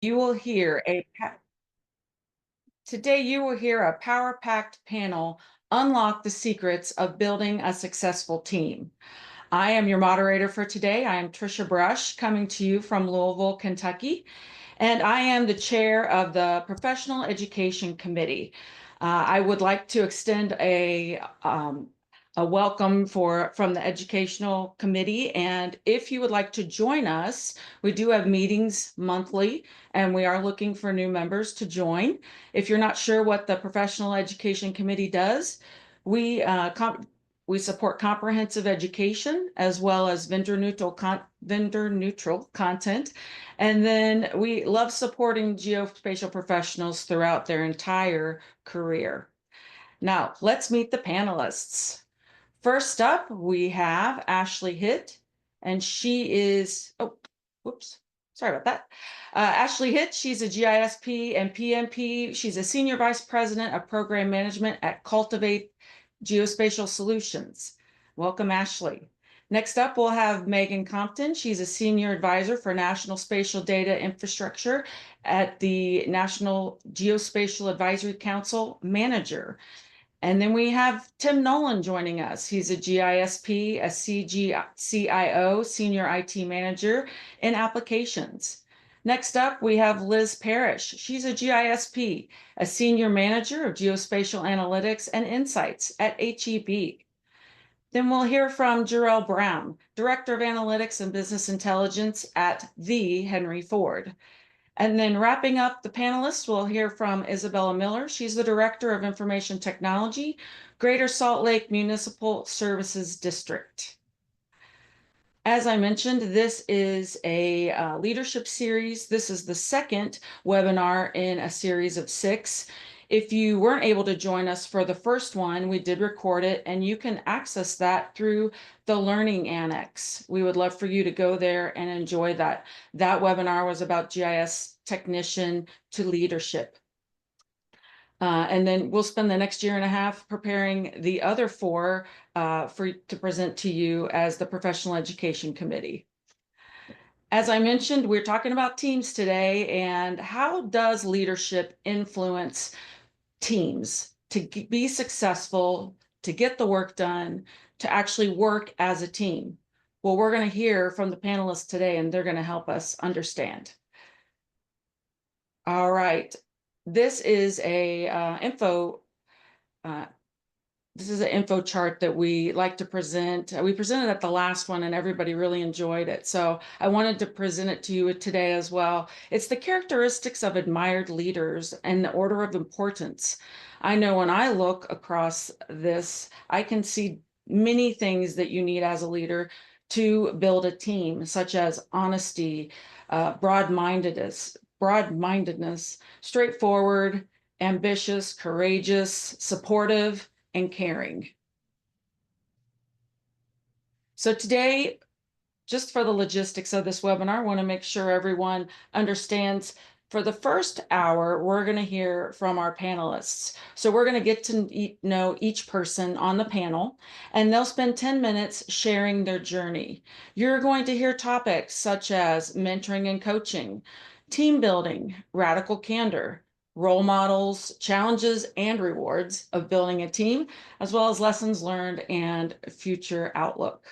you will hear today you will hear a power-packed panel unlock the secrets of building a successful team. I am your moderator for today. I am Trisha Brush, coming to you from Louisville, Kentucky, and I am the chair of the Professional Education Committee. I would like to extend a welcome from the Educational Committee, and if you would like to join us, we do have meetings monthly, and we are looking for new members to join. If you're not sure what the Professional Education Committee does, we support comprehensive education as well as vendor neutral content. And then we love supporting geospatial professionals throughout their entire career. Now, let's meet the panelists. First up, we have Ashley Hitt, and she is, oh, whoops, sorry about that. Ashley Hitt, she's a GISP and PMP. She's a Senior Vice President of Program Management at Cultivate Geospatial Solutions. Welcome, Ashley. Next up, we'll have Megan Compton. She's a Senior Advisor for National Spatial Data Infrastructure at the National Geospatial Advisory Council Manager. And then we have Tim Nolan joining us. He's a GISP, a CIO, Senior IT Manager in Applications. Next up, we have Liz Parrish. She's a GISP, a Senior Manager of Geospatial Analytics and Insights at HEB. Then we'll hear from Jarell Brown, Director of Analytics and Business Intelligence at the Henry Ford. And then wrapping up the panelists, we'll hear from Izabela Miller. She's the Director of Information Technology, Greater Salt Lake Municipal Services District. As I mentioned, this is a leadership series. This is the second webinar in a series of 6. If you weren't able to join us for the first one, we did record it, and you can access that through the Learning Annex. We would love for you to go there and enjoy that. That webinar was about GIS technician to leadership. And then we'll spend the next year and a half preparing the other 4 to present to you as the Professional Education Committee. As I mentioned, we're talking about teams today, and how does leadership influence teams to be successful, to get the work done, to actually work as a team? Well, we're going to hear from the panelists today, and they're going to help us understand. All right, this is a info chart that we like to present. We presented at the last one and everybody really enjoyed it. So I wanted to present it to you today as well. It's the characteristics of admired leaders and the order of importance. I know when I look across this, I can see many things that you need as a leader to build a team, such as honesty, broad-mindedness, straightforward, ambitious, courageous, supportive, and caring. So today, just for the logistics of this webinar, I want to make sure everyone understands. For the first hour, we're going to hear from our panelists. So we're going to get to know each person on the panel, and they'll spend 10 minutes sharing their journey. You're going to hear topics such as mentoring and coaching, team building, radical candor, role models, challenges, and rewards of building a team, as well as lessons learned and future outlook.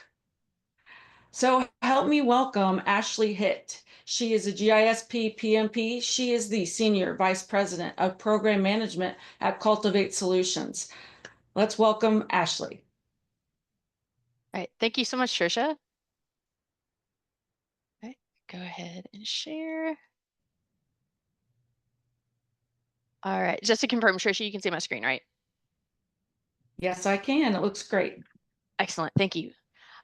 So help me welcome Ashley Hitt. She is a GISP PMP. She is the Senior Vice President of Program Management at Cultivate Solutions. Let's welcome Ashley. All right, thank you so much, Trisha. Okay, go ahead and share. All right, just to confirm, Trisha, you can see my screen, right? Yes, I can. It looks great. Excellent, thank you.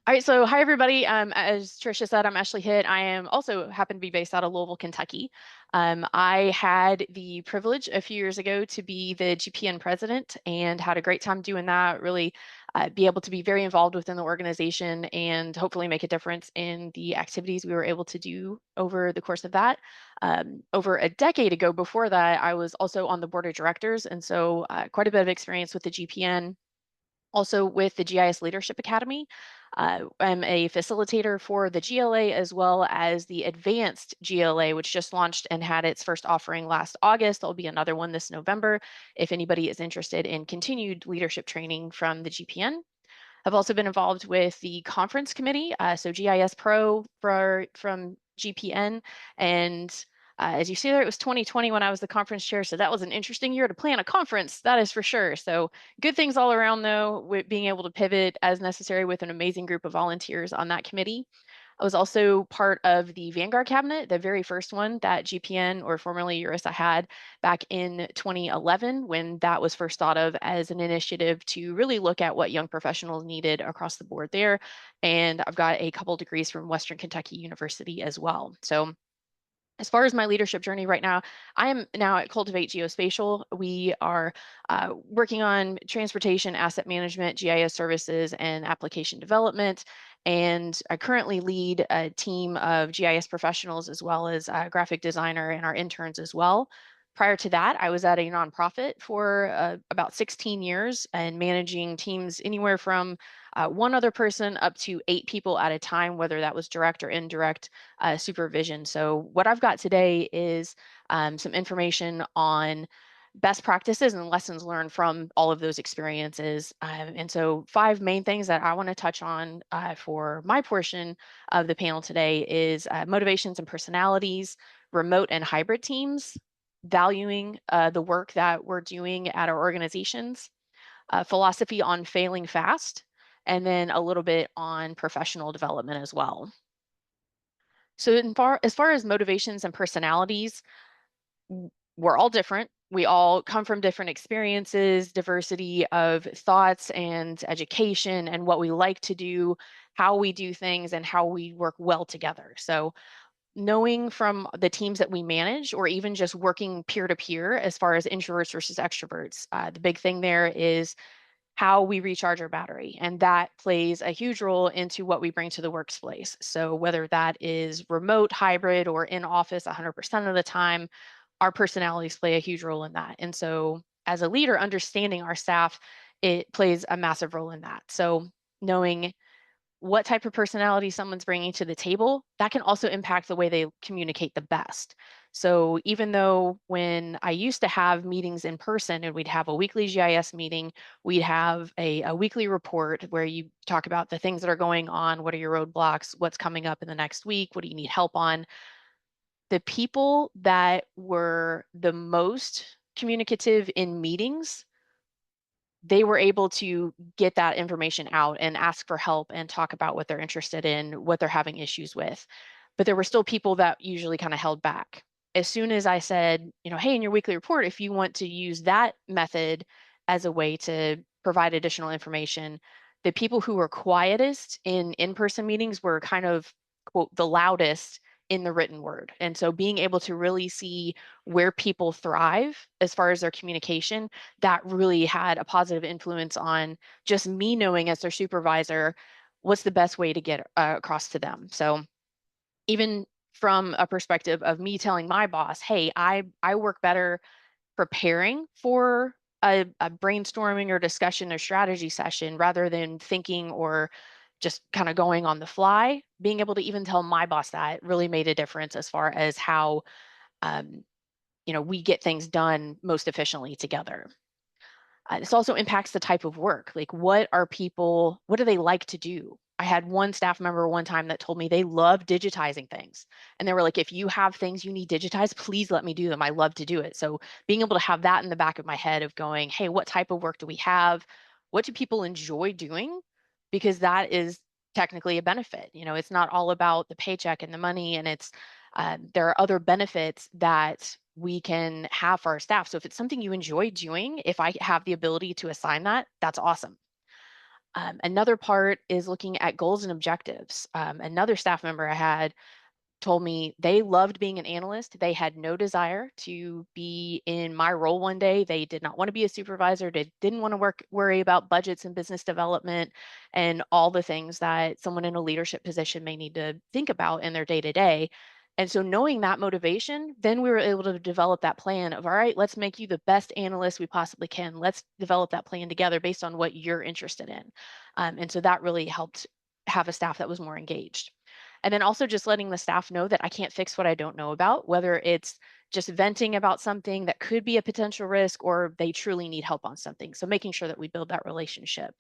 All right, so hi everybody. As Trisha said, I'm Ashley Hitt. I am also happen to be based out of Louisville, Kentucky. I had the privilege a few years ago to be the GPN president and had a great time doing that. Really be able to be very involved within the organization and hopefully make a difference in the activities we were able to do over the course of that. Over a decade ago, before that, I was also on the board of directors, and so quite a bit of experience with the GPN. Also with the GIS Leadership Academy, I'm a facilitator for the GLA as well as the advanced GLA, which just launched and had its first offering last August. There'll be another one this November if anybody is interested in continued leadership training from the GPN. I've also been involved with the conference committee, so GIS Pro from GPN. And as you see there, it was 2020 when I was the conference chair. So that was an interesting year to plan a conference, that is for sure. So good things all around, though, with being able to pivot as necessary with an amazing group of volunteers on that committee. I was also part of the Vanguard cabinet, the very first one that GPN, or formerly EURISA, had back in 2011 when that was first thought of as an initiative to really look at what young professionals needed across the board there. And I've got a couple degrees from Western Kentucky University as well. So as far as my leadership journey right now, I am now at Cultivate Geospatial. We are working on transportation, asset management, GIS services, and application development. And I currently lead a team of GIS professionals as well as a graphic designer and our interns as well. Prior to that, I was at a nonprofit for about 16 years and managing teams anywhere from one other person up to 8 people at a time, whether that was direct or indirect supervision. So what I've got today is some information on best practices and lessons learned from all of those experiences. And so 5 main things that I want to touch on for my portion of the panel today is motivations and personalities, remote and hybrid teams, valuing the work that we're doing at our organizations, philosophy on failing fast, and then a little bit on professional development as well. So as far as motivations and personalities, we're all different. We all come from different experiences, diversity of thoughts and education and what we like to do, how we do things and how we work well together. So knowing from the teams that we manage or even just working peer to peer as far as introverts versus extroverts, the big thing there is how we recharge our battery. And that plays a huge role into what we bring to the workplace. So whether that is remote, hybrid, or in office 100% of the time, our personalities play a huge role in that. And so as a leader, understanding our staff, it plays a massive role in that. So knowing what type of personality someone's bringing to the table, that can also impact the way they communicate the best. So even though when I used to have meetings in person and we'd have a weekly GIS meeting, we'd have a weekly report where you talk about the things that are going on, what are your roadblocks, what's coming up in the next week, what do you need help on. The people that were the most communicative in meetings, they were able to get that information out and ask for help and talk about what they're interested in, what they're having issues with. But there were still people that usually kind of held back. As soon as I said, hey, in your weekly report, if you want to use that method as a way to provide additional information, the people who were quietest in-person meetings were kind of, quote, the loudest in the written word. And so being able to really see where people thrive as far as their communication, that really had a positive influence on just me knowing as their supervisor what's the best way to get across to them. So even from a perspective of me telling my boss, hey, I work better preparing for a brainstorming or discussion or strategy session rather than thinking or just kind of going on the fly. Being able to even tell my boss that really made a difference as far as how um, we get things done most efficiently together. This also impacts the type of work. Like, what do they like to do? I had one staff member one time that told me they love digitizing things. And they were like, if you have things you need digitized, please let me do them. I love to do it. So being able to have that in the back of my head of going, hey, what type of work do we have? What do people enjoy doing? Because that is technically a benefit. It's not all about the paycheck and the money, and there are other benefits that we can have for our staff. So if it's something you enjoy doing, if I have the ability to assign that, that's awesome. Another part is looking at goals and objectives. Another staff member I had told me they loved being an analyst. They had no desire to be in my role one day. They did not want to be a supervisor. They didn't want to worry about budgets and business development and all the things that someone in a leadership position may need to think about in their day to day. And so knowing that motivation, then we were able to develop that plan of, all right, let's make you the best analyst we possibly can. Let's develop that plan together based on what you're interested in. And so that really helped have a staff that was more engaged. And then also just letting the staff know that I can't fix what I don't know about, whether it's just venting about something that could be a potential risk or they truly need help on something. So making sure that we build that relationship.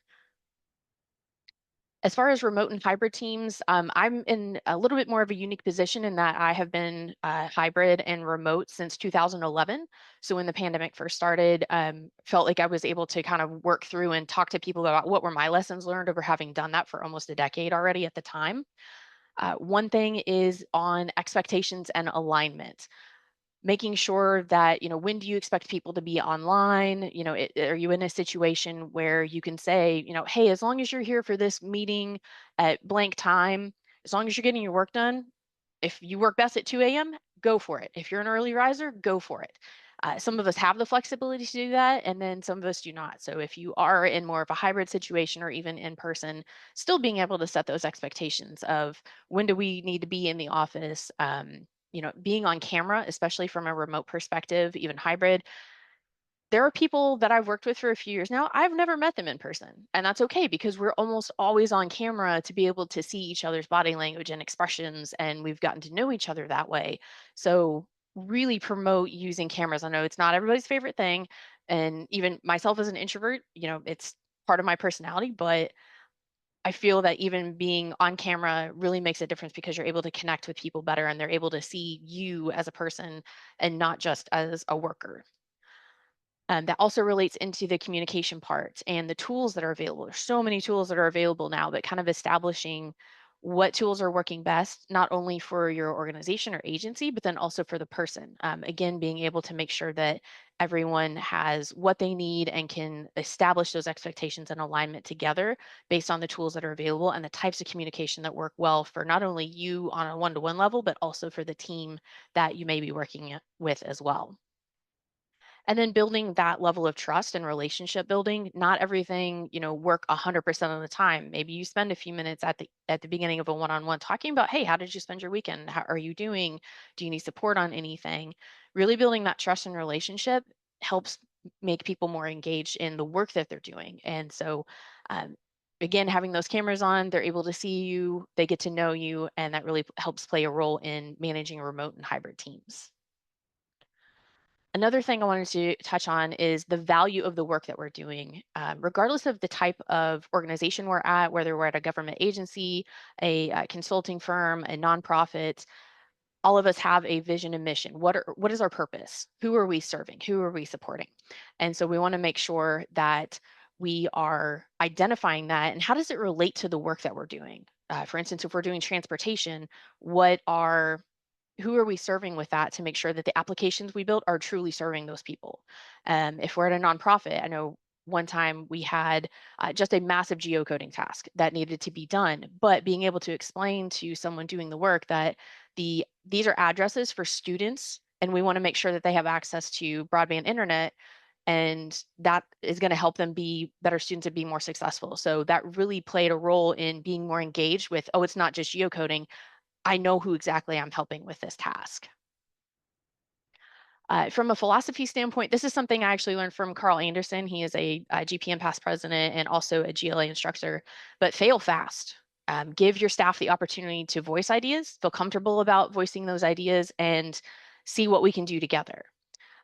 As far as remote and hybrid teams, I'm in a little bit more of a unique position in that I have been hybrid and remote since 2011. So when the pandemic first started, felt like I was able to kind of work through and talk to people about what were my lessons learned over having done that for almost a decade already at the time. One thing is on expectations and alignment, making sure that, when do you expect people to be online? Are you in a situation where you can say, hey, as long as you're here for this meeting at blank time, as long as you're getting your work done, if you work best at 2 a.m., go for it. If you're an early riser, go for it. Some of us have the flexibility to do that, and then some of us do not. So if you are in more of a hybrid situation or even in person, still being able to set those expectations of when do we need to be in the office, being on camera, especially from a remote perspective, even hybrid. There are people that I've worked with for a few years now. I've never met them in person, and that's okay because we're almost always on camera to be able to see each other's body language and expressions, and we've gotten to know each other that way. So, really promote using cameras. I know it's not everybody's favorite thing, and even myself as an introvert, it's part of my personality, but I feel that even being on camera really makes a difference because you're able to connect with people better and they're able to see you as a person and not just as a worker. That also relates into the communication part and the tools that are available. There's so many tools that are available now, but kind of establishing what tools are working best, not only for your organization or agency, but then also for the person. Again, being able to make sure that everyone has what they need and can establish those expectations and alignment together based on the tools that are available and the types of communication that work well for not only you on a one-to-one level, but also for the team that you may be working with as well. And then building that level of trust and relationship building, not everything, work 100% of the time. Maybe you spend a few minutes at the beginning of a one-on-one talking about, hey, how did you spend your weekend? How are you doing? Do you need support on anything? Really building that trust and relationship helps make people more engaged in the work that they're doing. And so um, again, having those cameras on, they're able to see you, they get to know you, and that really helps play a role in managing remote and hybrid teams. Another thing I wanted to touch on is the value of the work that we're doing. Regardless of the type of organization we're at, whether we're at a government agency, a consulting firm, a nonprofit, all of us have a vision and mission. What is our purpose? Who are we serving? Who are we supporting? And so we want to make sure that we are identifying that and how does it relate to the work that we're doing? For instance, if we're doing transportation, what are who are we serving with that to make sure that the applications we build are truly serving those people? If we're at a nonprofit, I know one time we had just a massive geocoding task that needed to be done, but being able to explain to someone doing the work that these are addresses for students, and we want to make sure that they have access to broadband internet, and that is going to help them be better students and be more successful. So that really played a role in being more engaged with, oh, it's not just geocoding. I know who exactly I'm helping with this task. From a philosophy standpoint, this is something I actually learned from Carl Anderson. He is a GPM past president and also a GLA instructor, but fail fast. Give your staff the opportunity to voice ideas, feel comfortable about voicing those ideas, and see what we can do together.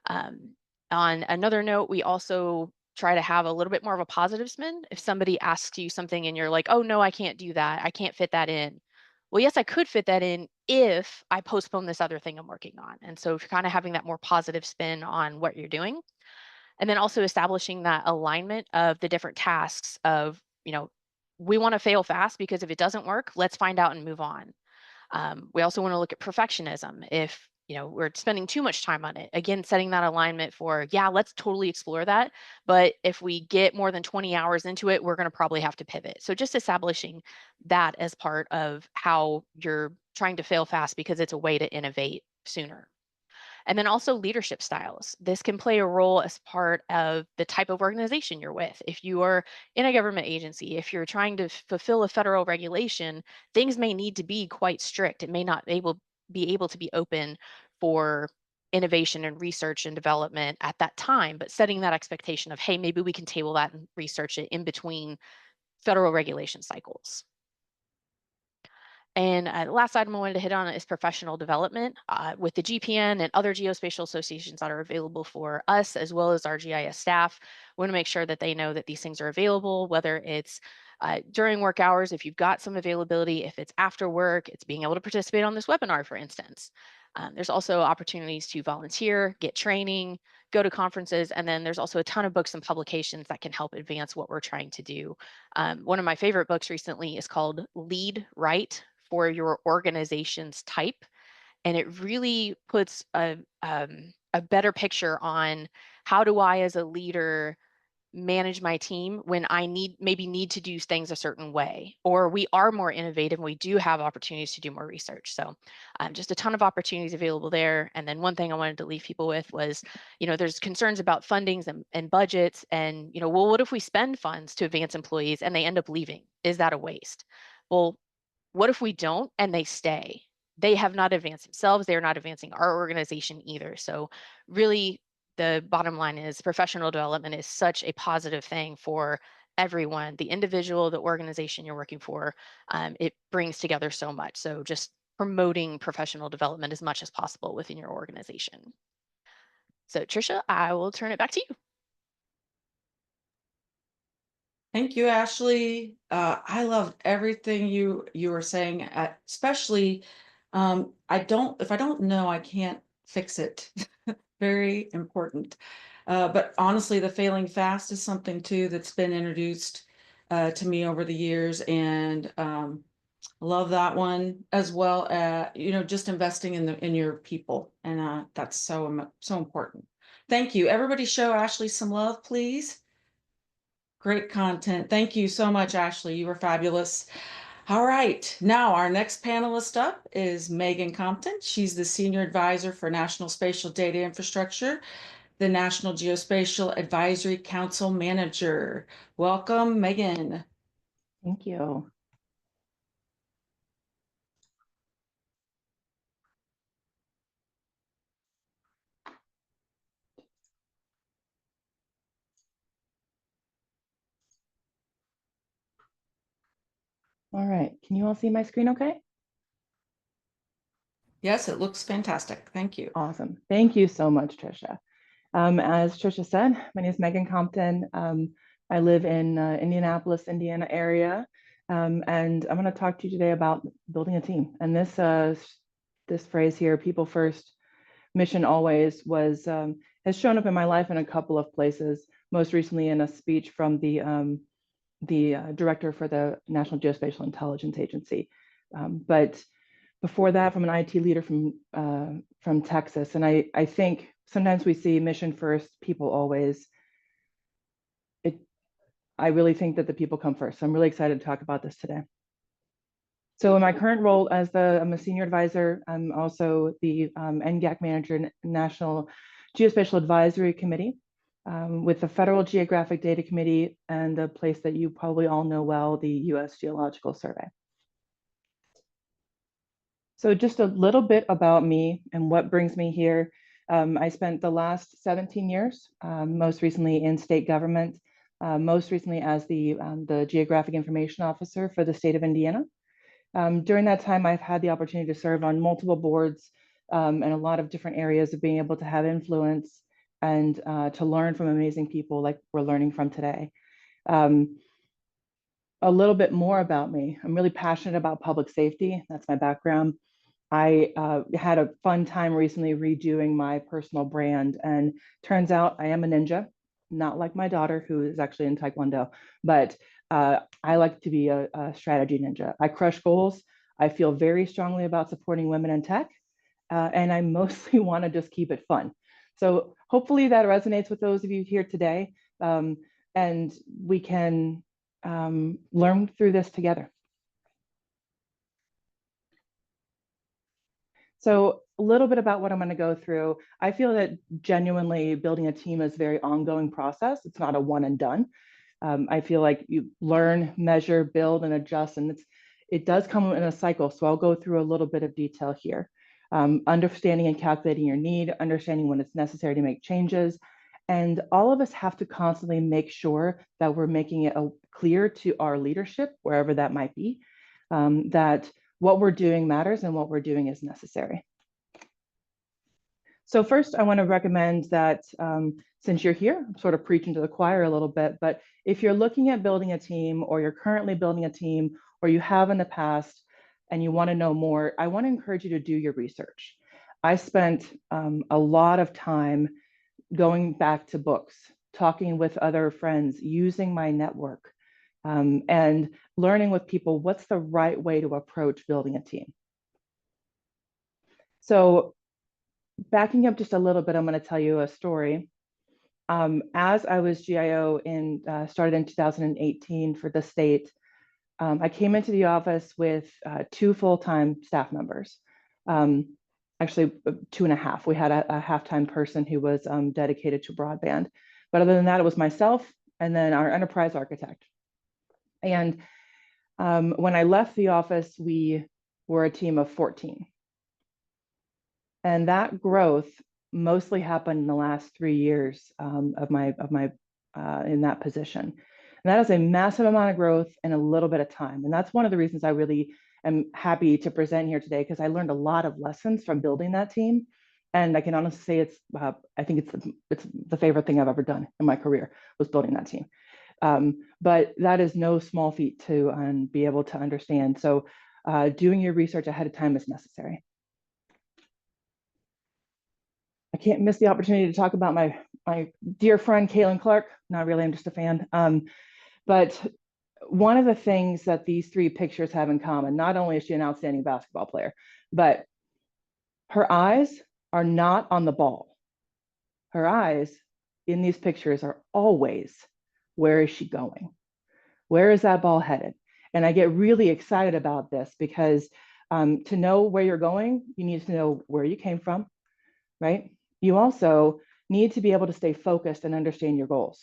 Um, on another note, we also try to have a little bit more of a positive spin. If somebody asks you something and you're like, oh, no, I can't do that. I can't fit that in. Well, yes, I could fit that in if I postpone this other thing I'm working on. And so if you're kind of having that more positive spin on what you're doing, and then also establishing that alignment of the different tasks of, we want to fail fast because if it doesn't work, let's find out and move on. We also want to look at perfectionism. If we're spending too much time on it, again, setting that alignment for, yeah, let's totally explore that. But if we get more than 20 hours into it, we're going to probably have to pivot. So just establishing that as part of how you're trying to fail fast because it's a way to innovate sooner. And then also leadership styles. This can play a role as part of the type of organization you're with. If you are in a government agency, if you're trying to fulfill a federal regulation, things may need to be quite strict. It may not able be able to be open for innovation and research and development at that time, but setting that expectation of, hey, maybe we can table that and research it in between federal regulation cycles. And the last item I wanted to hit on is professional development. With the GPN and other geospatial associations that are available for us, as well as our GIS staff, we want to make sure that they know that these things are available, whether it's during work hours, if you've got some availability, if it's after work, it's being able to participate on this webinar, for instance. There's also opportunities to volunteer, get training, go to conferences, and then there's also a ton of books and publications that can help advance what we're trying to do. One of my favorite books recently is called Lead Right for Your Organization's Type, and it really puts a better picture on how do I as a leader manage my team when I maybe need to do things a certain way, or we are more innovative and we do have opportunities to do more research. So just a ton of opportunities available there. And then one thing I wanted to leave people with was, there's concerns about fundings and budgets and, well, what if we spend funds to advance employees and they end up leaving? Is that a waste? Well, what if we don't and they stay? They have not advanced themselves. They're not advancing our organization either. So really the bottom line is professional development is such a positive thing for everyone, the individual, the organization you're working for. It brings together so much. So just promoting professional development as much as possible within your organization. So Trisha, I will turn it back to you. Thank you, Ashley. I loved everything you were saying, especially if I don't know, I can't fix it. Very important. But honestly, the failing fast is something too that's been introduced to me over the years, and love that one as well. Just investing in your people, and that's so important. Thank you. Everybody, show Ashley some love, please. Great content. Thank you so much, Ashley. You were fabulous. All right. Now, our next panelist up is Megan Compton. She's the Senior Advisor for National Spatial Data Infrastructure, the National Geospatial Advisory Council Manager. Welcome, Megan. Thank you. All right, can you all see my screen okay? Yes, it looks fantastic. Thank you. Awesome. Thank you so much, Trisha. As Trisha said, my name is Megan Compton. I live in Indianapolis, Indiana area, and I'm going to talk to you today about building a team. And this phrase here, people first, mission always, has shown up in my life in a couple of places. Most recently in a speech from the director for the National Geospatial Intelligence Agency. But before that, from an IT leader from Texas. And I think sometimes we see mission first, people always. I really think that the people come first. So I'm really excited to talk about this today. So in my current role I'm a senior advisor. I'm also the NGAC manager, National Geospatial Advisory Committee, with the Federal Geographic Data Committee and a place that you probably all know well, the U.S. Geological Survey. So just a little bit about me and what brings me here. I spent the last 17 years, most recently in state government, most recently as the Geographic Information Officer for the state of Indiana. During that time, I've had the opportunity to serve on multiple boards and a lot of different areas of being able to have influence and to learn from amazing people like we're learning from today. A little bit more about me. I'm really passionate about public safety. That's my background. I had a fun time recently redoing my personal brand, and turns out I am a ninja, not like my daughter who is actually in Taekwondo, but I like to be a strategy ninja. I crush goals. I feel very strongly about supporting women in tech, and I mostly want to just keep it fun. So hopefully that resonates with those of you here today, and we can learn through this together. So a little bit about what I'm going to go through. I feel that genuinely building a team is a very ongoing process. It's not a one and done. I feel like you learn, measure, build, and adjust, and it does come in a cycle. So I'll go through a little bit of detail here. understanding and calculating your need, understanding when it's necessary to make changes. And all of us have to constantly make sure that we're making it clear to our leadership, wherever that might be, that what we're doing matters and what we're doing is necessary. So first, I want to recommend that since you're here, I'm sort of preaching to the choir a little bit, but if you're looking at building a team, or you're currently building a team, or you have in the past, and you want to know more, I want to encourage you to do your research. I spent a lot of time going back to books, talking with other friends, using my network, and learning with people what's the right way to approach building a team. So backing up just a little bit, I'm going to tell you a story. As I was GIO started in 2018 for the state, I came into the office with 2 full-time staff members. Actually 2.5. We had a half-time person who was dedicated to broadband. But other than that, it was myself and then our enterprise architect. And when I left the office, we were a team of 14. And that growth mostly happened in the last 3 years of my in that position. And that is a massive amount of growth in a little bit of time. And that's one of the reasons I really am happy to present here today, because I learned a lot of lessons from building that team. And I can honestly say it's I think it's the favorite thing I've ever done in my career, was building that team. But that is no small feat to be able to understand. So doing your research ahead of time is necessary. I can't miss the opportunity to talk about my dear friend, Caitlin Clark. Not really, I'm just a fan. But one of the things that these 3 pictures have in common, not only is she an outstanding basketball player, but her eyes are not on the ball. Her eyes in these pictures are always, where is she going? Where is that ball headed? And I get really excited about this because to know where you're going, you need to know where you came from, right? You also need to be able to stay focused and understand your goals.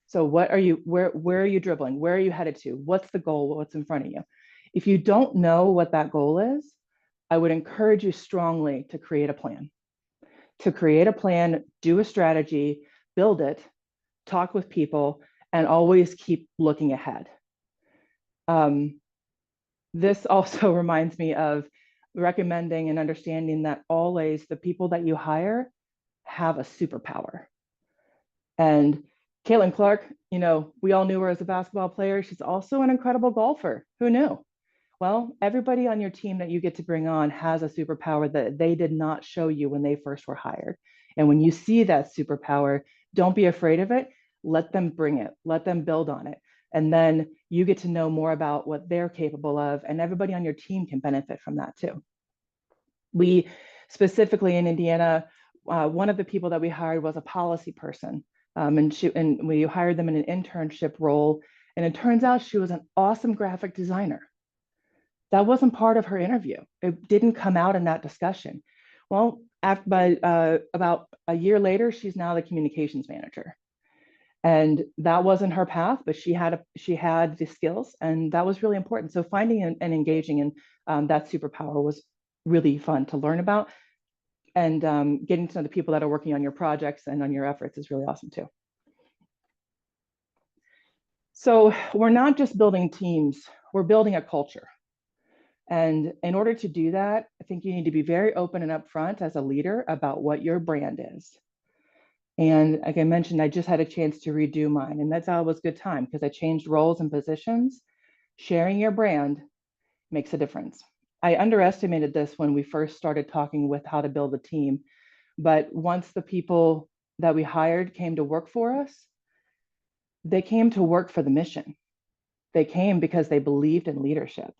So where are you dribbling? Where are you headed to? What's the goal? What's in front of you? If you don't know what that goal is, I would encourage you strongly to create a plan. To create a plan, do a strategy, build it, talk with people, and always keep looking ahead. This also reminds me of recommending and understanding that always the people that you hire have a superpower. And Caitlin Clark, you know, we all knew her as a basketball player. She's also an incredible golfer. Who knew? Well, everybody on your team that you get to bring on has a superpower that they did not show you when they first were hired. And when you see that superpower, don't be afraid of it. Let them bring it. Let them build on it. And then you get to know more about what they're capable of, and everybody on your team can benefit from that too. We specifically in Indiana, one of the people that we hired was a policy person. And we hired them in an internship role. And it turns out she was an awesome graphic designer. That wasn't part of her interview. It didn't come out in that discussion. Well, about a year later, she's now the communications manager. And that wasn't her path, but she had the skills, and that was really important. So finding and engaging in that superpower was really fun to learn about. And getting to know the people that are working on your projects and on your efforts is really awesome too. So we're not just building teams, we're building a culture. And in order to do that, I think you need to be very open and upfront as a leader about what your brand is. And like I mentioned, I just had a chance to redo mine, and that's always a good time because I changed roles and positions. Sharing your brand makes a difference. I underestimated this when we first started talking with how to build a team. But once the people that we hired came to work for us, they came to work for the mission. They came because they believed in leadership.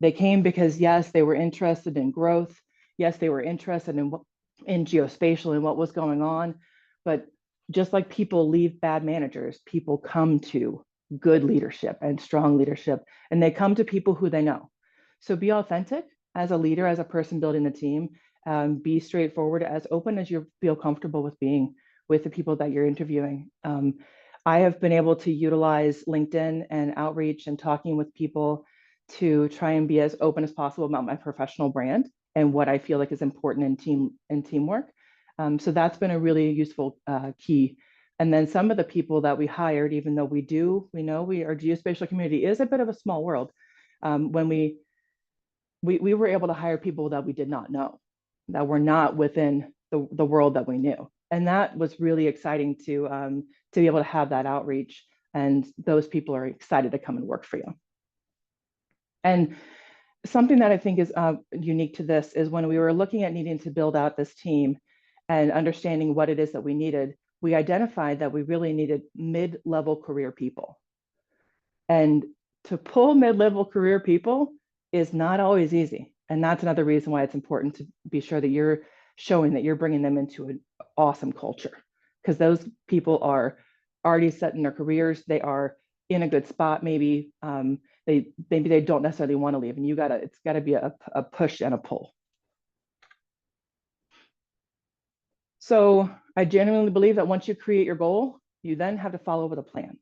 They came because, yes, they were interested in growth. Yes, they were interested in geospatial and what was going on. But just like people leave bad managers, people come to good leadership and strong leadership, and they come to people who they know. So be authentic as a leader, as a person building the team. Be straightforward, as open as you feel comfortable with being with the people that you're interviewing. I have been able to utilize LinkedIn and outreach and talking with people to try and be as open as possible about my professional brand and what I feel like is important in teamwork. So that's been a really useful key. And then some of the people that we hired, even though we know our geospatial community is a bit of a small world. When we were able to hire people that we did not know, that were not within the world that we knew. And that was really exciting to be able to have that outreach. And those people are excited to come and work for you. And something that I think is unique to this is when we were looking at needing to build out this team and understanding what it is that we needed, we identified that we really needed mid-level career people. And to pull mid-level career people is not always easy. And that's another reason why it's important to be sure that you're showing that you're bringing them into an awesome culture, because those people are already set in their careers. They are in a good spot. Maybe they don't necessarily want to leave, and it's got to be a push and a pull. So I genuinely believe that once you create your goal, you then have to follow with a plan.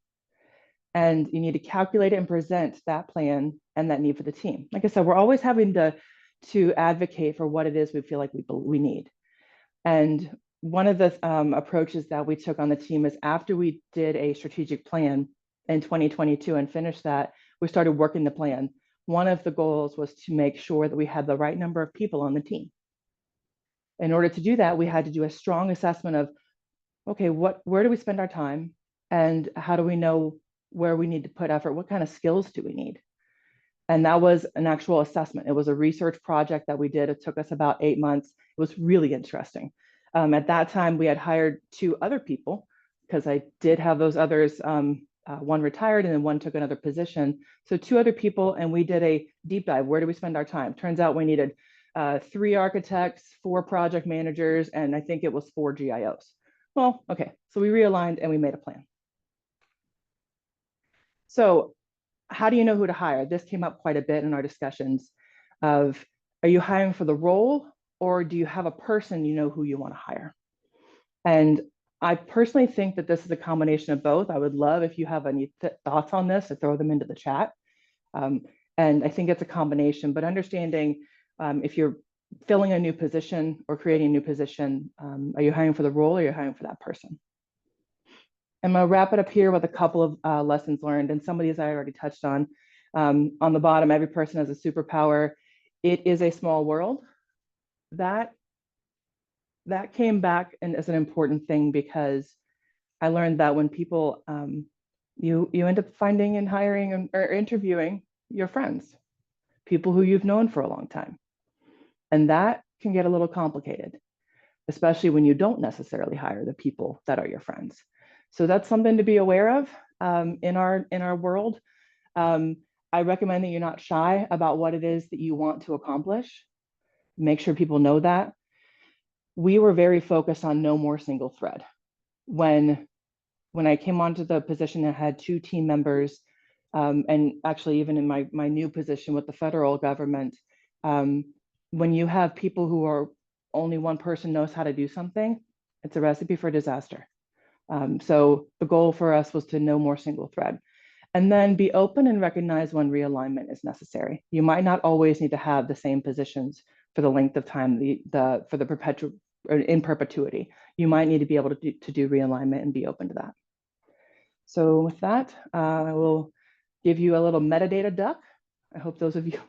And you need to calculate and present that plan and that need for the team. Like I said, we're always having to advocate for what it is we feel like we need. And one of the approaches that we took on the team is after we did a strategic plan in 2022 and finished that, we started working the plan. One of the goals was to make sure that we had the right number of people on the team. In order to do that, we had to do a strong assessment of, okay, where do we spend our time? And how do we know where we need to put effort? What kind of skills do we need? And that was an actual assessment. It was a research project that we did. It took us about 8 months. It was really interesting. At that time, we had hired 2 other people because I did have those others. One retired and then one took another position. So 2 other people, and we did a deep dive. Where do we spend our time? Turns out we needed 3 architects, 4 project managers, and I think it was 4 GIOs. Well, okay, so we realigned and we made a plan. So how do you know who to hire? This came up quite a bit in our discussions of, are you hiring for the role, or do you have a person you know who you want to hire? And I personally think that this is a combination of both. I would love if you have any thoughts on this to throw them into the chat. And I think it's a combination, but understanding if you're filling a new position or creating a new position, are you hiring for the role or are you hiring for that person? I'm going to wrap it up here with a couple of lessons learned, and some of these I already touched on. On the bottom, every person has a superpower. It is a small world. That came back and as an important thing, because I learned that when people, you end up finding and hiring or interviewing your friends, people who you've known for a long time. And that can get a little complicated, especially when you don't necessarily hire the people that are your friends. So that's something to be aware of in our world. I recommend that you're not shy about what it is that you want to accomplish. Make sure people know that. We were very focused on no more single thread. When I came onto the position, I had 2 team members, and actually even in my new position with the federal government, when you have people who are only one person knows how to do something, it's a recipe for disaster. So the goal for us was to no more single thread, and then be open and recognize when realignment is necessary. You might not always need to have the same positions for the length of time, for the perpetual or in perpetuity. You might need to be able to do realignment and be open to that. So with that, I will give you a little metadata duck. I hope those of you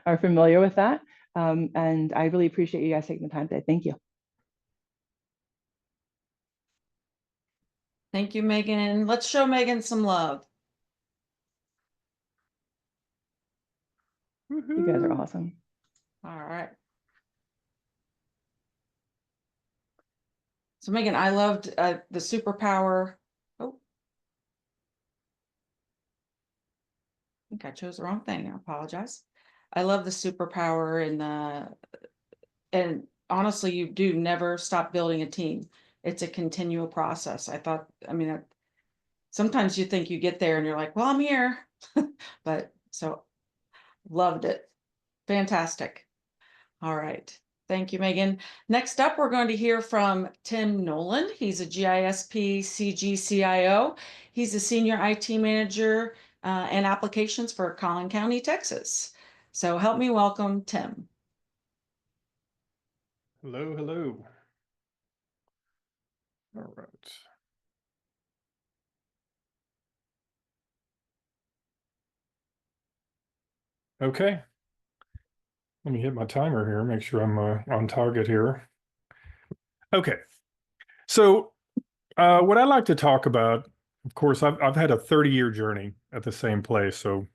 are familiar with that. And I really appreciate you guys taking the time today. Thank you. Thank you, Megan. Let's show Megan some love. You guys are awesome. All right. So Megan, I loved the superpower. Oh, I think I chose the wrong thing. I apologize. I love the superpower and honestly, you do never stop building a team. It's a continual process. Sometimes you think you get there and you're like, well, I'm here. But so loved it. Fantastic. All right. Thank you, Megan. Next up, we're going to hear from Tim Nolan. He's a GISP CGCIO. He's a senior IT manager and applications for Collin County, Texas. So help me welcome Tim. Hello, hello. All right. Okay. Let me hit my timer here, make sure I'm on target here. Okay. So, what I like to talk about, of course, I've had a 30-year journey at the same place. So,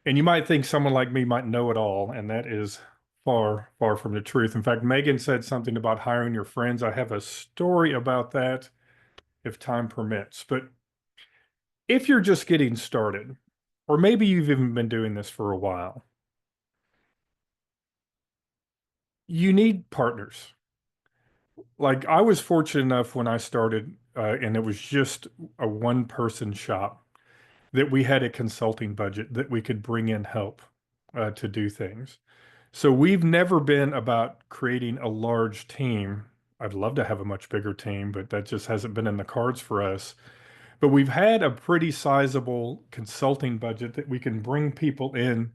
and you might think someone like me might know it all, and that is far, far from the truth. In fact, Megan said something about hiring your friends. I have a story about that if time permits. But if you're just getting started, or maybe you've even been doing this for a while, you need partners. Like I was fortunate enough when I started, and it was just a one-person shop, that we had a consulting budget that we could bring in help to do things. So we've never been about creating a large team. I'd love to have a much bigger team, but that just hasn't been in the cards for us. But we've had a pretty sizable consulting budget that we can bring people in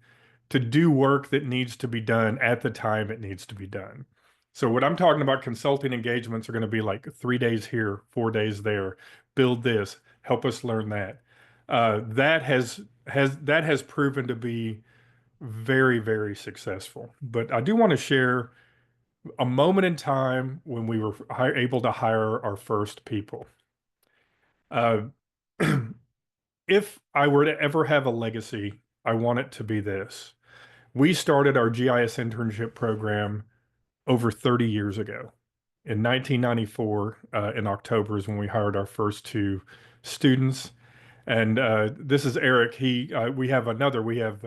to do work that needs to be done at the time it needs to be done. So what I'm talking about, consulting engagements are going to be like 3 days here, 4 days there, build this, help us learn that. That has proven to be very, very successful. But I do want to share a moment in time when we were able to hire our first people. Uh, if I were to ever have a legacy, I want it to be this. We started our GIS internship program over 30 years ago. In 1994, in October, is when we hired our first two students. And this is Eric. We have another. We have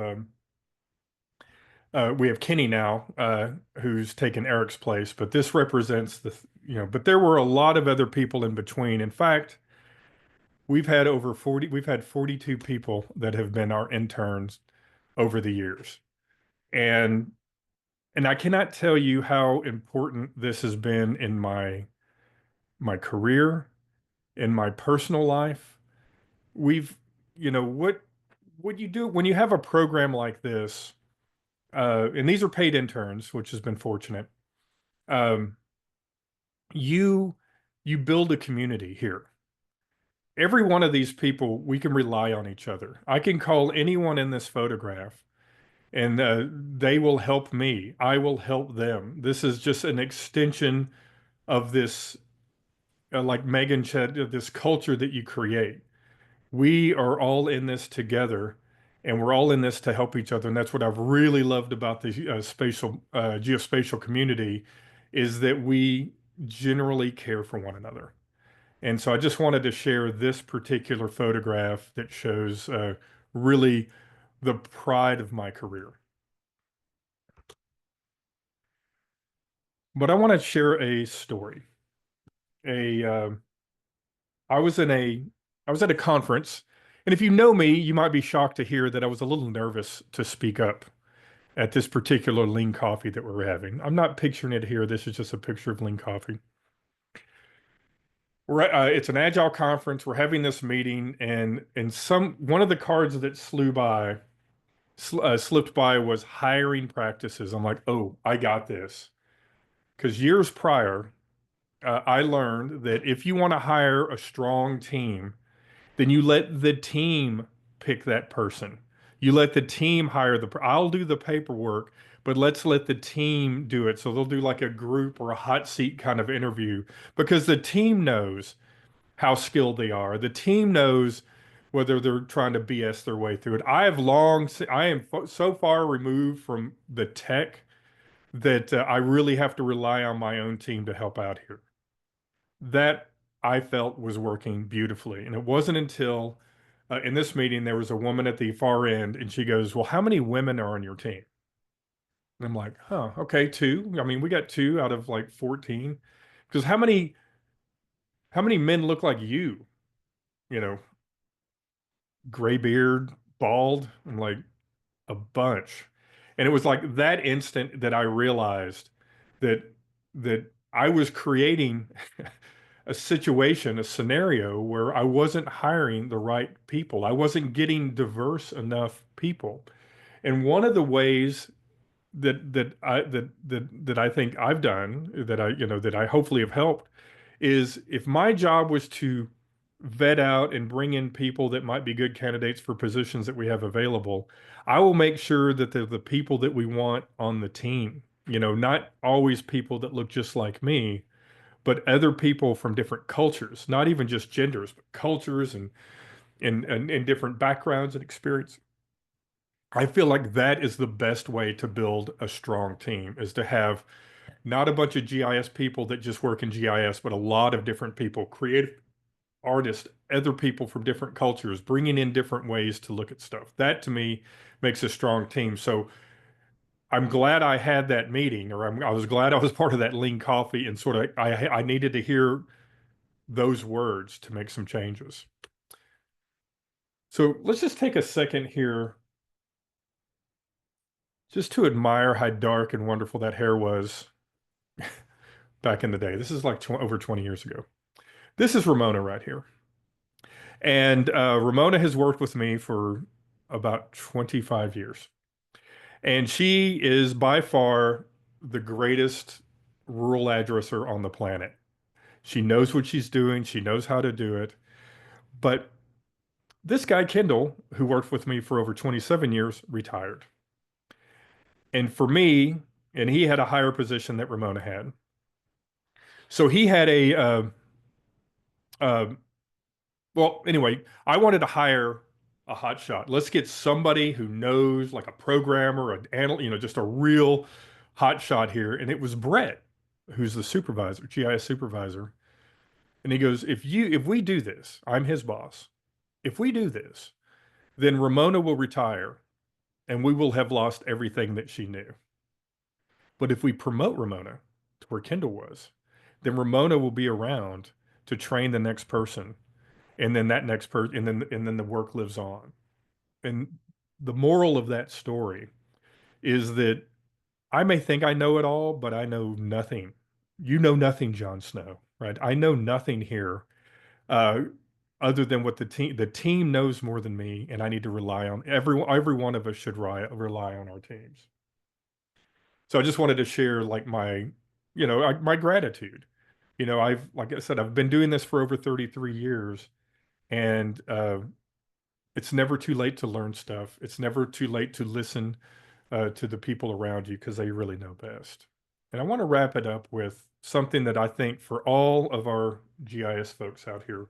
Kenny now, who's taken Eric's place. But this represents But there were a lot of other people in between. In fact, we've had over 40. We've had 42 people that have been our interns over the years, and I cannot tell you how important this has been in my career, in my personal life. We've, what you do when you have a program like this, and these are paid interns, which has been fortunate. Um, you you build a community here. Every one of these people, we can rely on each other. I can call anyone in this photograph and they will help me. I will help them. This is just an extension of this, like Megan said, this culture that you create. We are all in this together, and we're all in this to help each other. And that's what I've really loved about the geospatial community, is that we generally care for one another. And so I just wanted to share this particular photograph that shows really the pride of my career. But I want to share a story. A I was in a I was at a conference, and if you know me, you might be shocked to hear that I was a little nervous to speak up at this particular lean coffee that we're having. I'm not picturing it here. This is just a picture of lean coffee. It's an agile conference. We're having this meeting, and one of the cards that slipped by was hiring practices. I'm like, oh, I got this. Because years prior, I learned that if you want to hire a strong team, then you let the team pick that person. You let the team hire I'll do the paperwork, but let's let the team do it. So they'll do like a group or a hot seat kind of interview, because the team knows how skilled they are. The team knows whether they're trying to BS their way through it. I am so far removed from the tech that I really have to rely on my own team to help out here. That I felt was working beautifully. And it wasn't until in this meeting, there was a woman at the far end, and she goes, well, how many women are on your team? And I'm like, huh, okay, two. I mean, we got two out of like 14. Because how many men look like you? You know, gray beard, bald? I'm like, a bunch. And it was like that instant that I realized that I was creating a situation, a scenario where I wasn't hiring the right people. I wasn't getting diverse enough people. And one of the ways that I think I've done, that I hopefully have helped, is if my job was to vet out and bring in people that might be good candidates for positions that we have available, I will make sure that they're the people that we want on the team. Not always people that look just like me, but other people from different cultures, not even just genders, but cultures and different backgrounds and experience. I feel like that is the best way to build a strong team, is to have not a bunch of GIS people that just work in GIS, but a lot of different people, creative artists, other people from different cultures, bringing in different ways to look at stuff. That to me makes a strong team. So I'm glad I had that meeting, or I was glad I was part of that lean coffee, and sort of I needed to hear those words to make some changes. So let's just take a second here just to admire how dark and wonderful that hair was back in the day. This is like over 20 years ago. This is Ramona right here. And Ramona has worked with me for about 25 years. And she is by far the greatest rural addresser on the planet. She knows what she's doing. She knows how to do it. But this guy, Kendall, who worked with me for over 27 years, retired. And for me, and he had a higher position that Ramona had. So he had uh, well, anyway, I wanted to hire a hot shot. Let's get somebody who knows, like a programmer, just a real hot shot here. And it was Brett, who's the supervisor, GIS supervisor. And he goes, if we do this, I'm his boss. If we do this, then Ramona will retire and we will have lost everything that she knew. But if we promote Ramona to where Kendall was, then Ramona will be around to train the next person, and then that next person, and then the work lives on. And the moral of that story is that I may think I know it all, but I know nothing. You know nothing, Jon Snow, right? I know nothing here, uh, other than what the team knows more than me, and I need to rely on every one of us should rely on our teams. So I just wanted to share like my gratitude. Like I said, I've been doing this for over 33 years, and it's never too late to learn stuff. It's never too late to listen to the people around you, because they really know best. And I want to wrap it up with something that I think for all of our GIS folks out here,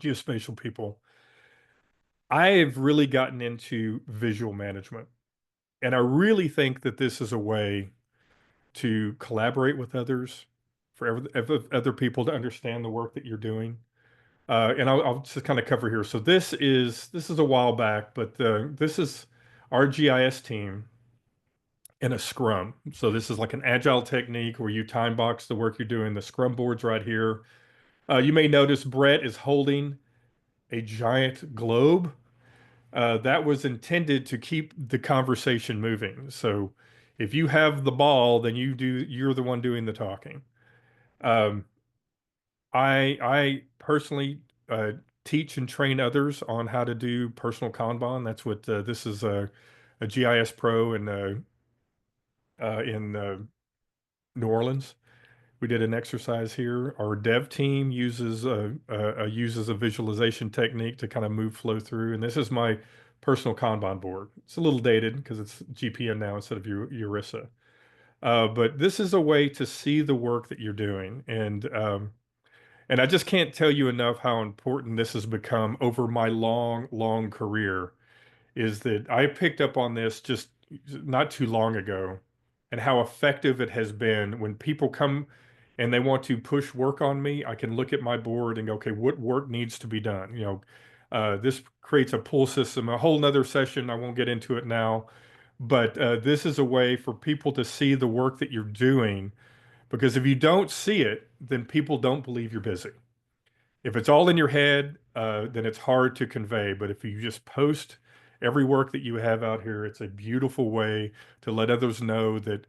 geospatial people, I have really gotten into visual management. And I really think that this is a way to collaborate with others, for other people to understand the work that you're doing. And I'll just kind of cover here. So this is a while back, but this is our GIS team in a scrum. So this is like an agile technique where you time box the work you're doing. The scrum board's right here. You may notice Brett is holding a giant globe. That was intended to keep the conversation moving. So if you have the ball, then you're the one doing the talking. Um, I personally teach and train others on how to do personal Kanban. That's what this is a GIS pro in New Orleans. We did an exercise here. Our dev team uses a visualization technique to kind of move flow through. And this is my personal Kanban board. It's a little dated because it's GPN now instead of Eurissa. But this is a way to see the work that you're doing. And I just can't tell you enough how important this has become over my long, long career, is that I picked up on this just not too long ago, and how effective it has been when people come and they want to push work on me. I can look at my board and go, okay, what work needs to be done? This creates a pull system, a whole nother session. I won't get into it now, but this is a way for people to see the work that you're doing, because if you don't see it, then people don't believe you're busy. If it's all in your head, then it's hard to convey. But if you just post every work that you have out here, it's a beautiful way to let others know that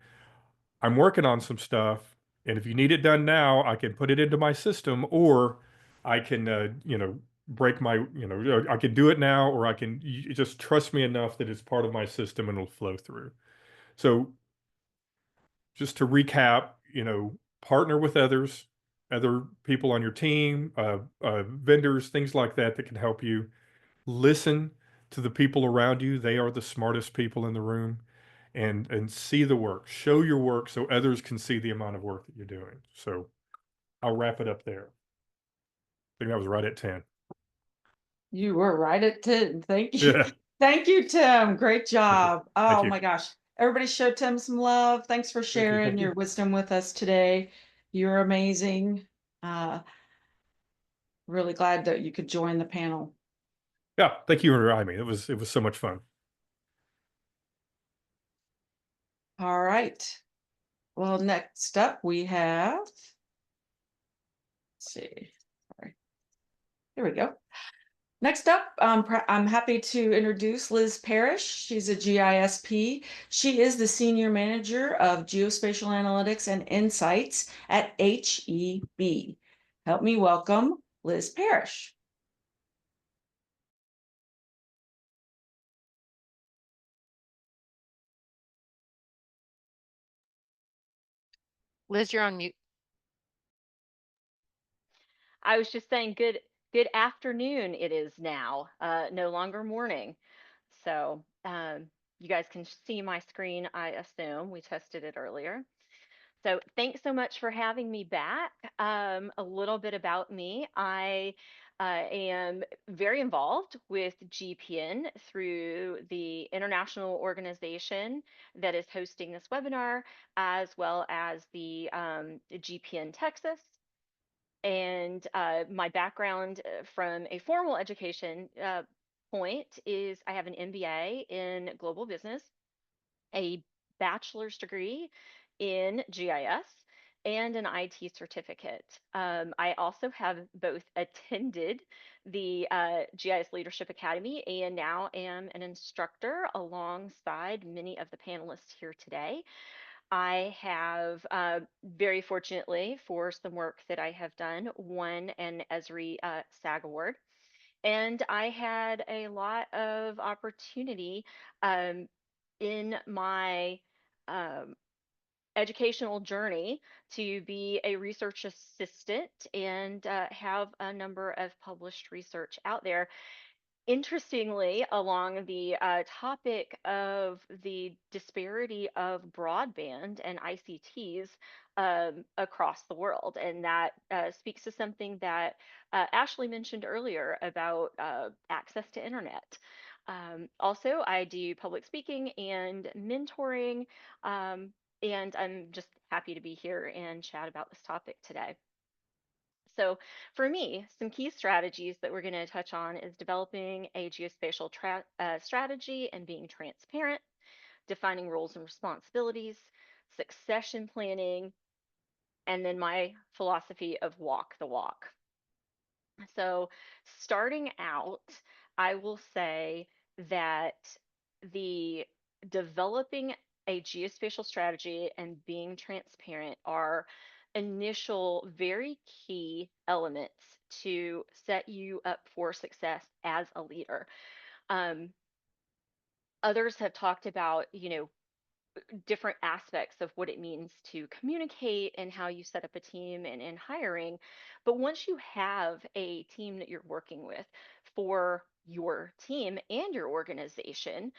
I'm working on some stuff. And if you need it done now, I can put it into my system, or I can, break I can do it now, or you just trust me enough that it's part of my system and it'll flow through. So just to recap, partner with others, other people on your team, vendors, things like that that can help you. Listen to the people around you. They are the smartest people in the room. And see the work. Show your work so others can see the amount of work that you're doing. So I'll wrap it up there. I think I was right at 10. You were right at 10. Thank you. Yeah. Thank you, Tim. Great job. Thank Oh you. my gosh. Everybody show Tim some love. Thanks for Thank you. sharing Thank your you. wisdom with us today. You're amazing. Really glad that you could join the panel. Yeah. Thank you for inviting me. It was so much fun. All right. Well, next up we have, let's see. Sorry. Here we go. Next up, I'm happy to introduce Liz Parrish. She's a GISP. She is the Senior Manager of Geospatial Analytics and Insights at HEB. Help me welcome Liz Parrish. Liz, you're on mute. I was just saying good afternoon it is now, no longer morning. So you guys can see my screen, I assume. We tested it earlier. So thanks so much for having me back. A little bit about me. I am very involved with GPN through the international organization that is hosting this webinar, as well as the GPN Texas. And my background from a formal education point is I have an MBA in global business, a bachelor's degree in GIS, and an IT certificate. I also have both attended the GIS Leadership Academy and now am an instructor alongside many of the panelists here today. I have very fortunately, for some work that I have done, won an Esri SAG Award. And I had a lot of opportunity in my um, educational journey to be a research assistant and have a number of published research out there. Interestingly, along the topic of the disparity of broadband and ICTs across the world, and that speaks to something that Ashley mentioned earlier about access to internet. Also, I do public speaking and mentoring, and I'm just happy to be here and chat about this topic today. So for me, some key strategies that we're going to touch on is developing a geospatial strategy and being transparent, defining roles and responsibilities, succession planning, and then my philosophy of walk the walk. So starting out, I will say that the developing a geospatial strategy and being transparent are initial very key elements to set you up for success as a leader. Others have talked about, different aspects of what it means to communicate and how you set up a team and in hiring. But once you have a team that you're working with for your team and your organization,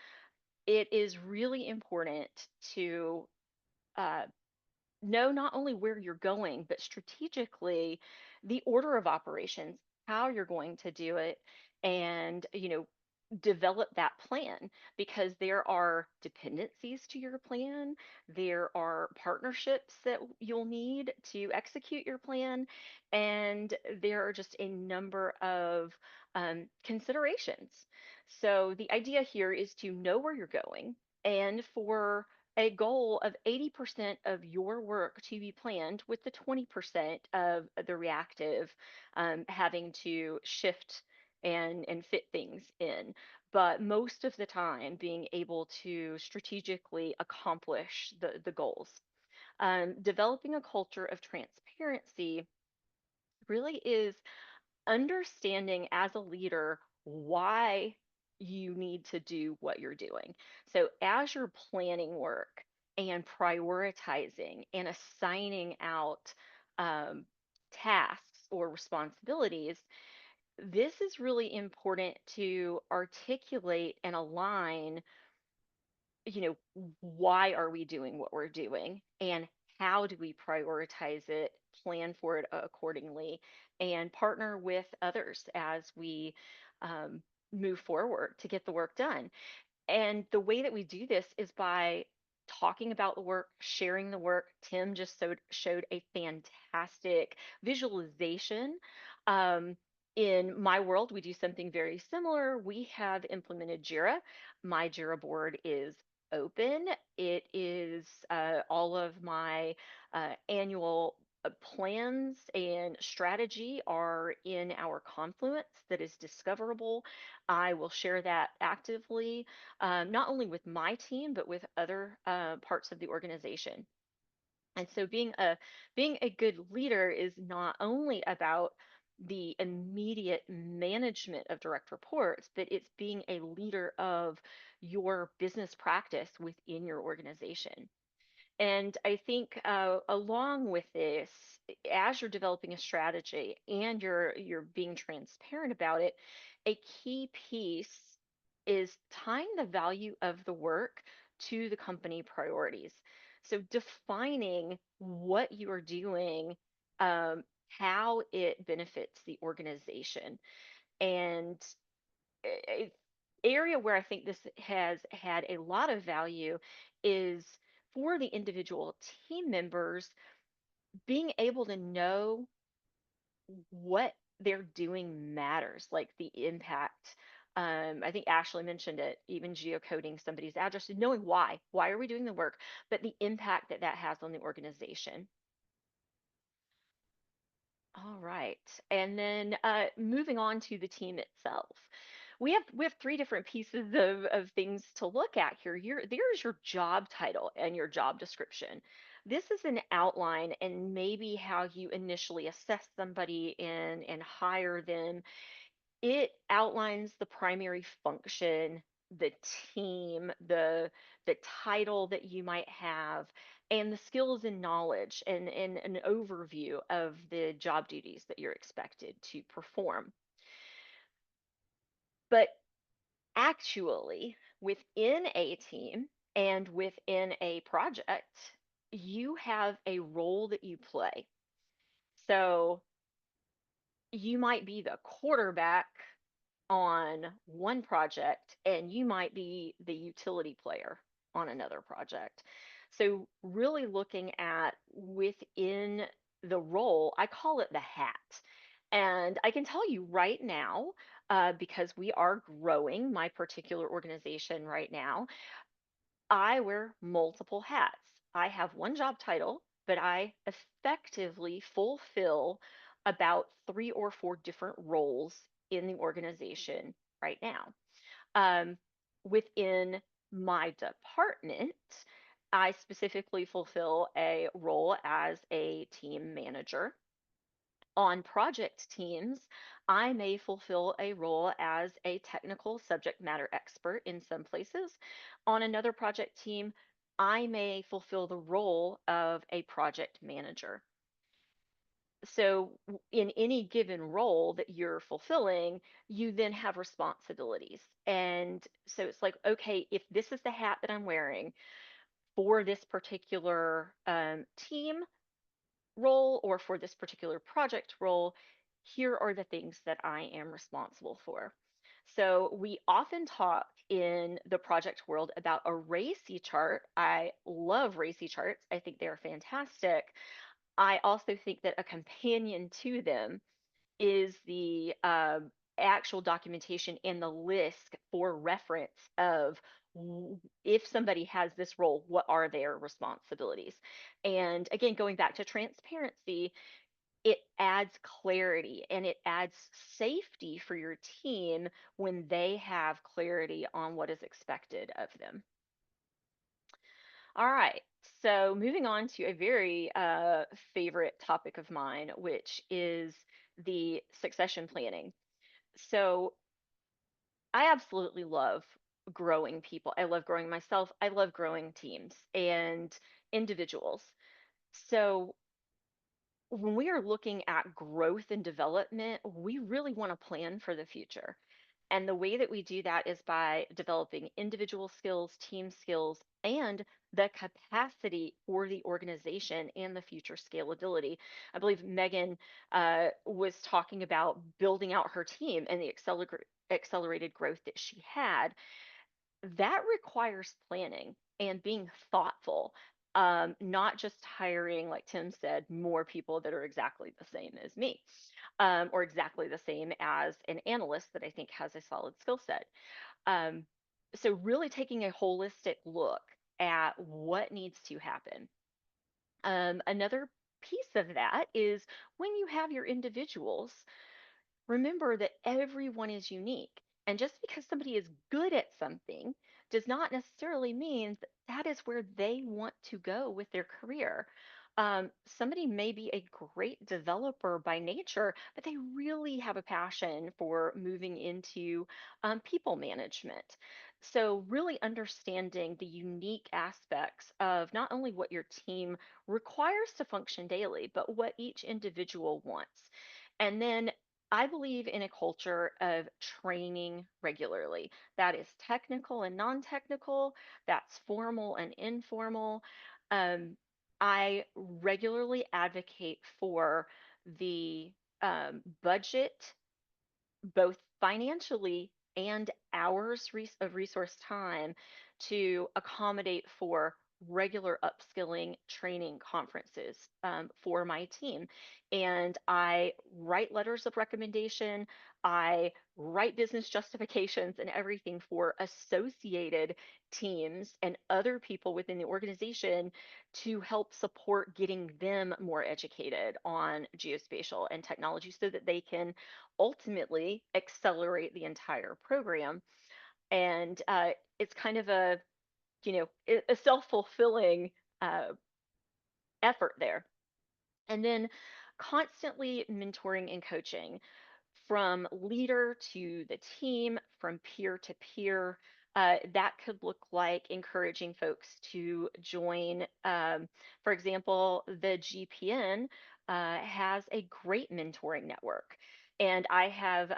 it is really important to know not only where you're going, but strategically the order of operations, how you're going to do it, and develop that plan, because there are dependencies to your plan, there are partnerships that you'll need to execute your plan, and there are just a number of considerations. So the idea here is to know where you're going, and for a goal of 80% of your work to be planned, with the 20% of the reactive having to shift and fit things in. But most of the time, being able to strategically accomplish the goals. Developing a culture of transparency really is understanding as a leader why you need to do what you're doing. So as you're planning work and prioritizing and assigning out tasks or responsibilities, this is really important to articulate and align, why are we doing what we're doing and how do we prioritize it, plan for it accordingly, and partner with others as we um, move forward to get the work done. And the way that we do this is by talking about the work, sharing the work. Tim just showed a fantastic visualization. Um, in my world, we do something very similar. We have implemented Jira. My Jira board is open. It is all of my annual plans and strategy are in our Confluence that is discoverable. I will share that actively, not only with my team, but with other parts of the organization. And so being a good leader is not only about the immediate management of direct reports, but it's being a leader of your business practice within your organization. And I think along with this, as you're developing a strategy and you're being transparent about it, a key piece is tying the value of the work to the company priorities. So defining what you are doing, how it benefits the organization, and a area where I think this has had a lot of value is for the individual team members being able to know what they're doing matters, like the impact. I think Ashley mentioned it, even geocoding somebody's address, and knowing why. Why are we doing the work? But the impact that that has on the organization. All right. And then moving on to the team itself. We have three different pieces of things to look at here. There's your job title and your job description. This is an outline and maybe how you initially assess somebody and hire them. It outlines the primary function, the team, the title that you might have, and the skills and knowledge and an overview of the job duties that you're expected to perform. But actually, within a team and within a project, you have a role that you play. So you might be the quarterback on one project and you might be the utility player on another project. So really looking at within the role, I call it the hat. And I can tell you right now, because we are growing my particular organization right now, I wear multiple hats. I have one job title, but I effectively fulfill about 3 or 4 different roles in the organization right now. Um, Within my department, I specifically fulfill a role as a team manager. On project teams, I may fulfill a role as a technical subject matter expert in some places. On another project team, I may fulfill the role of a project manager. So, in any given role that you're fulfilling, you then have responsibilities. And so it's like, okay, if this is the hat that I'm wearing for this particular team, role or for this particular project role, here are the things that I am responsible for. So we often talk in the project world about a RACI chart. I love RACI charts. I think they're fantastic. I also think that a companion to them is the actual documentation and the list for reference of if somebody has this role, what are their responsibilities? And again, going back to transparency, it adds clarity and it adds safety for your team when they have clarity on what is expected of them. All right, so moving on to a very favorite topic of mine, which is the succession planning. So I absolutely love growing people. I love growing myself. I love growing teams and individuals. So when we are looking at growth and development, we really want to plan for the future. And the way that we do that is by developing individual skills, team skills, and the capacity for the organization and the future scalability. I believe Megan was talking about building out her team and the accelerated growth that she had. That requires planning and being thoughtful, not just hiring, like Tim said, more people that are exactly the same as me, or exactly the same as an analyst that I think has a solid skill set. Um, so really taking a holistic look at what needs to happen. Another piece of that is when you have your individuals, remember that everyone is unique. And just because somebody is good at something does not necessarily mean that that is where they want to go with their career. Somebody may be a great developer by nature, but they really have a passion for moving into people management. So, really understanding the unique aspects of not only what your team requires to function daily, but what each individual wants. And then I believe in a culture of training regularly. That is technical and non technical, that's formal and informal. Um, I regularly advocate for the budget, both financially and hours of resource time, to accommodate for regular upskilling training conferences for my team. And I write letters of recommendation, I write business justifications and everything for associated teams and other people within the organization to help support getting them more educated on geospatial and technology so that they can ultimately accelerate the entire program. And it's kind of a, a self-fulfilling uh, effort there. And then constantly mentoring and coaching from leader to the team, from peer to peer. That could look like encouraging folks to join. For example, the GPN has a great mentoring network, and I have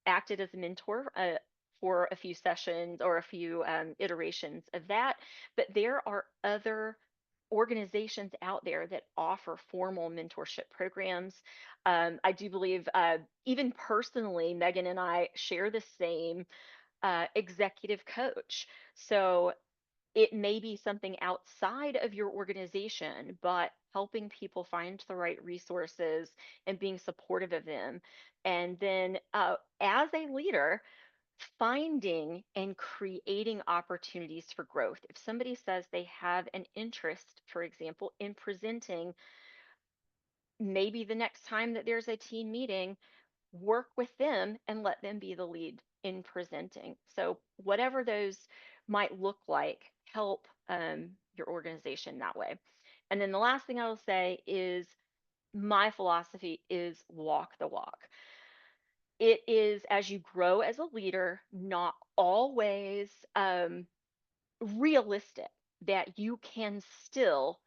acted as a mentor for a few sessions or a few iterations of that. But there are other organizations out there that offer formal mentorship programs. I do believe, even personally, Megan and I share the same executive coach. So it may be something outside of your organization, but helping people find the right resources and being supportive of them. And then, as a leader, finding and creating opportunities for growth. If somebody says they have an interest, for example, in presenting, maybe the next time that there's a team meeting, work with them and let them be the lead in presenting. So, whatever those might look like, help your organization that way. And then the last thing I will say is my philosophy is walk the walk. It is, as you grow as a leader, not always realistic that you can still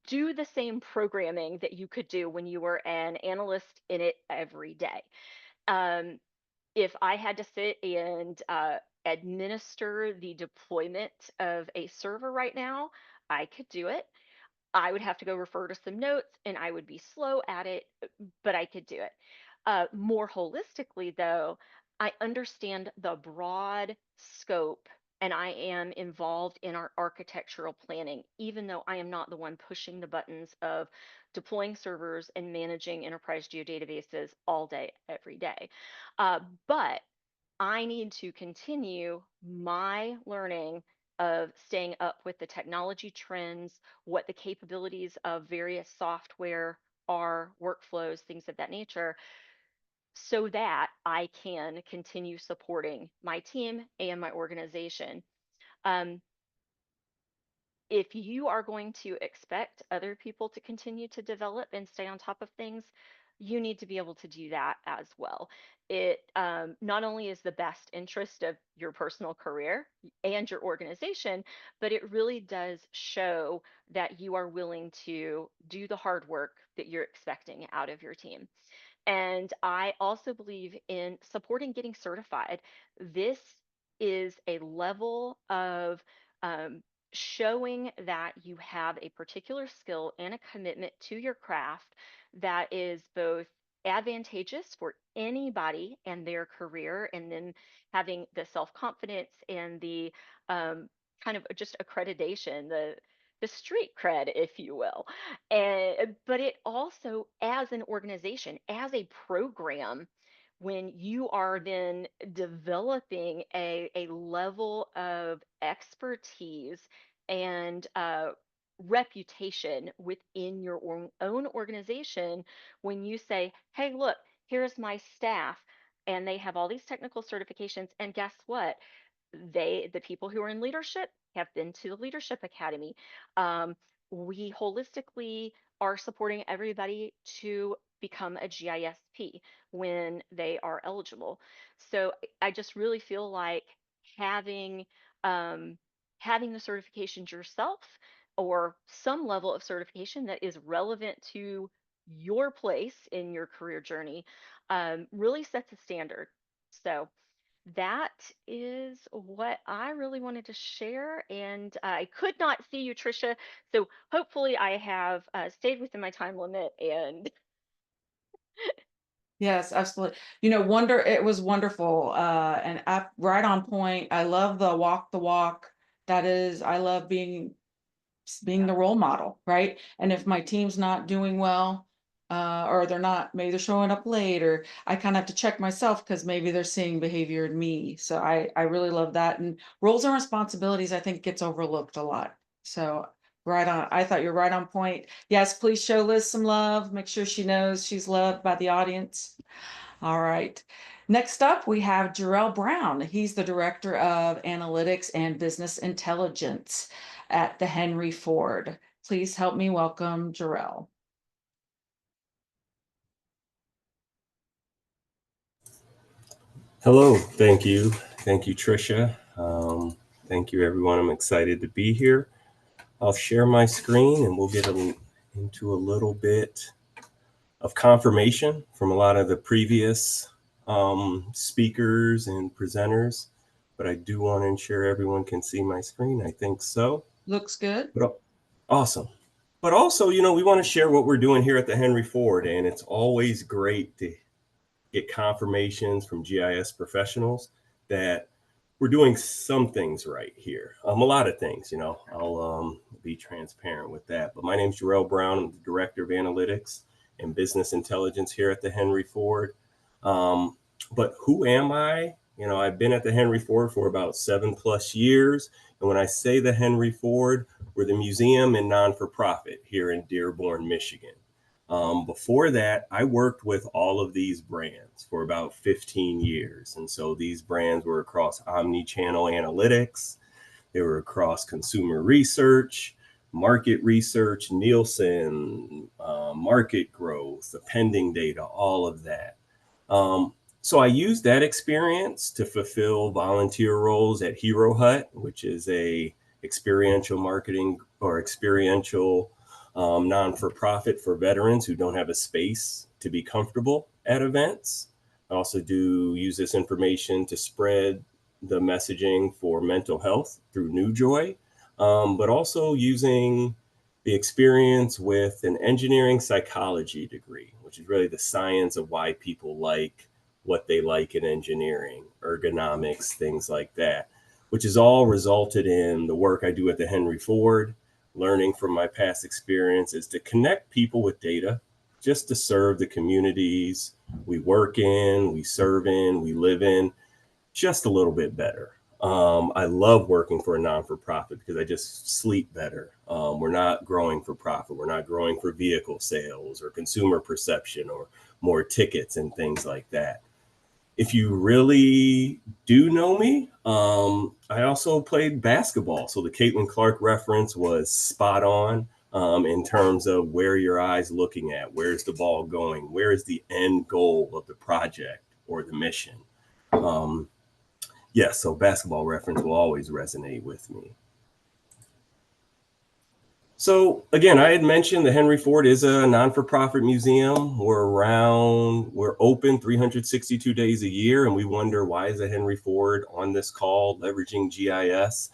do the same programming that you could do when you were an analyst in it every day. Um, if I had to sit and administer the deployment of a server right now, I could do it. I would have to go refer to some notes and I would be slow at it, but I could do it. More holistically, though, I understand the broad scope and I am involved in our architectural planning, even though I am not the one pushing the buttons of deploying servers and managing enterprise geodatabases all day, every day. But I need to continue my learning of staying up with the technology trends, what the capabilities of various software are, workflows, things of that nature, so that I can continue supporting my team and my organization. Um, if you are going to expect other people to continue to develop and stay on top of things, you need to be able to do that as well. It not only is the best interest of your personal career and your organization, but it really does show that you are willing to do the hard work that you're expecting out of your team. And I also believe in supporting getting certified. This is a level of showing that you have a particular skill and a commitment to your craft that is both advantageous for anybody and their career, and then having the self-confidence and the kind of just accreditation, the street cred, if you will. And but it also, as an organization, as a program, when you are then developing a level of expertise and reputation within your own organization, when you say, hey, look, here's my staff, and they have all these technical certifications, and guess what? The people who are in leadership have been to the Leadership Academy. We holistically are supporting everybody to become a GISP when they are eligible. So I just really feel like having um, having the certifications yourself, or some level of certification that is relevant to your place in your career journey, really sets a standard. So that is what I really wanted to share. And I could not see you, Trisha. So hopefully I have stayed within my time limit. And Yes, absolutely. It was wonderful, and right on point. I love the walk the walk. I love being the role model, right? And if my team's not doing well, or maybe they're showing up late, or I kind of have to check myself because maybe they're seeing behavior in me. So I really love that. And roles and responsibilities, I think, gets overlooked a lot. So right on. I thought you're right on point. Yes, please show Liz some love. Make sure she knows she's loved by the audience. All right. Next up, we have Jarell Brown. He's the Director of Analytics and Business Intelligence at the Henry Ford. Please help me welcome Jarell. Hello, thank you. Thank you, Trisha. Thank you, everyone. I'm excited to be here. I'll share my screen and we'll get into a little bit of confirmation from a lot of the previous speakers and presenters, but I do want to ensure everyone can see my screen. I think so. Looks good. Awesome. But also, we want to share what we're doing here at the Henry Ford, and it's always great to get confirmations from GIS professionals that we're doing some things right here. A lot of things, I'll be transparent with that. But my name's Jarell Brown. I'm the Director of Analytics and Business Intelligence here at the Henry Ford. But who am I? I've been at the Henry Ford for about 7+ years. And when I say the Henry Ford, we're the museum and non-for-profit here in Dearborn, Michigan. Before that, I worked with all of these brands for about 15 years. And so these brands were across omni-channel analytics. They were across consumer research, market research, Nielsen, market growth, appending data, all of that. So I used that experience to fulfill volunteer roles at Hero Hut, which is a experiential marketing or experiential non-for-profit for veterans who don't have a space to be comfortable at events. I also do use this information to spread the messaging for mental health through New Joy, but also using the experience with an engineering psychology degree, which is really the science of why people like what they like in engineering, ergonomics, things like that, which has all resulted in the work I do at the Henry Ford, learning from my past experiences to connect people with data, just to serve the communities we work in, we serve in, we live in, just a little bit better. I love working for a non-for-profit because I just sleep better. We're not growing for profit. We're not growing for vehicle sales or consumer perception or more tickets and things like that. If you really do know me, I also played basketball. So the Caitlin Clark reference was spot on. in terms of where your eyes looking at, where's the ball going, where is the end goal of the project or the mission. Yes, so basketball reference will always resonate with me. So again, I had mentioned the Henry Ford is a non-for-profit museum. We're open 362 days a year, and we wonder, why is a Henry Ford on this call leveraging GIS?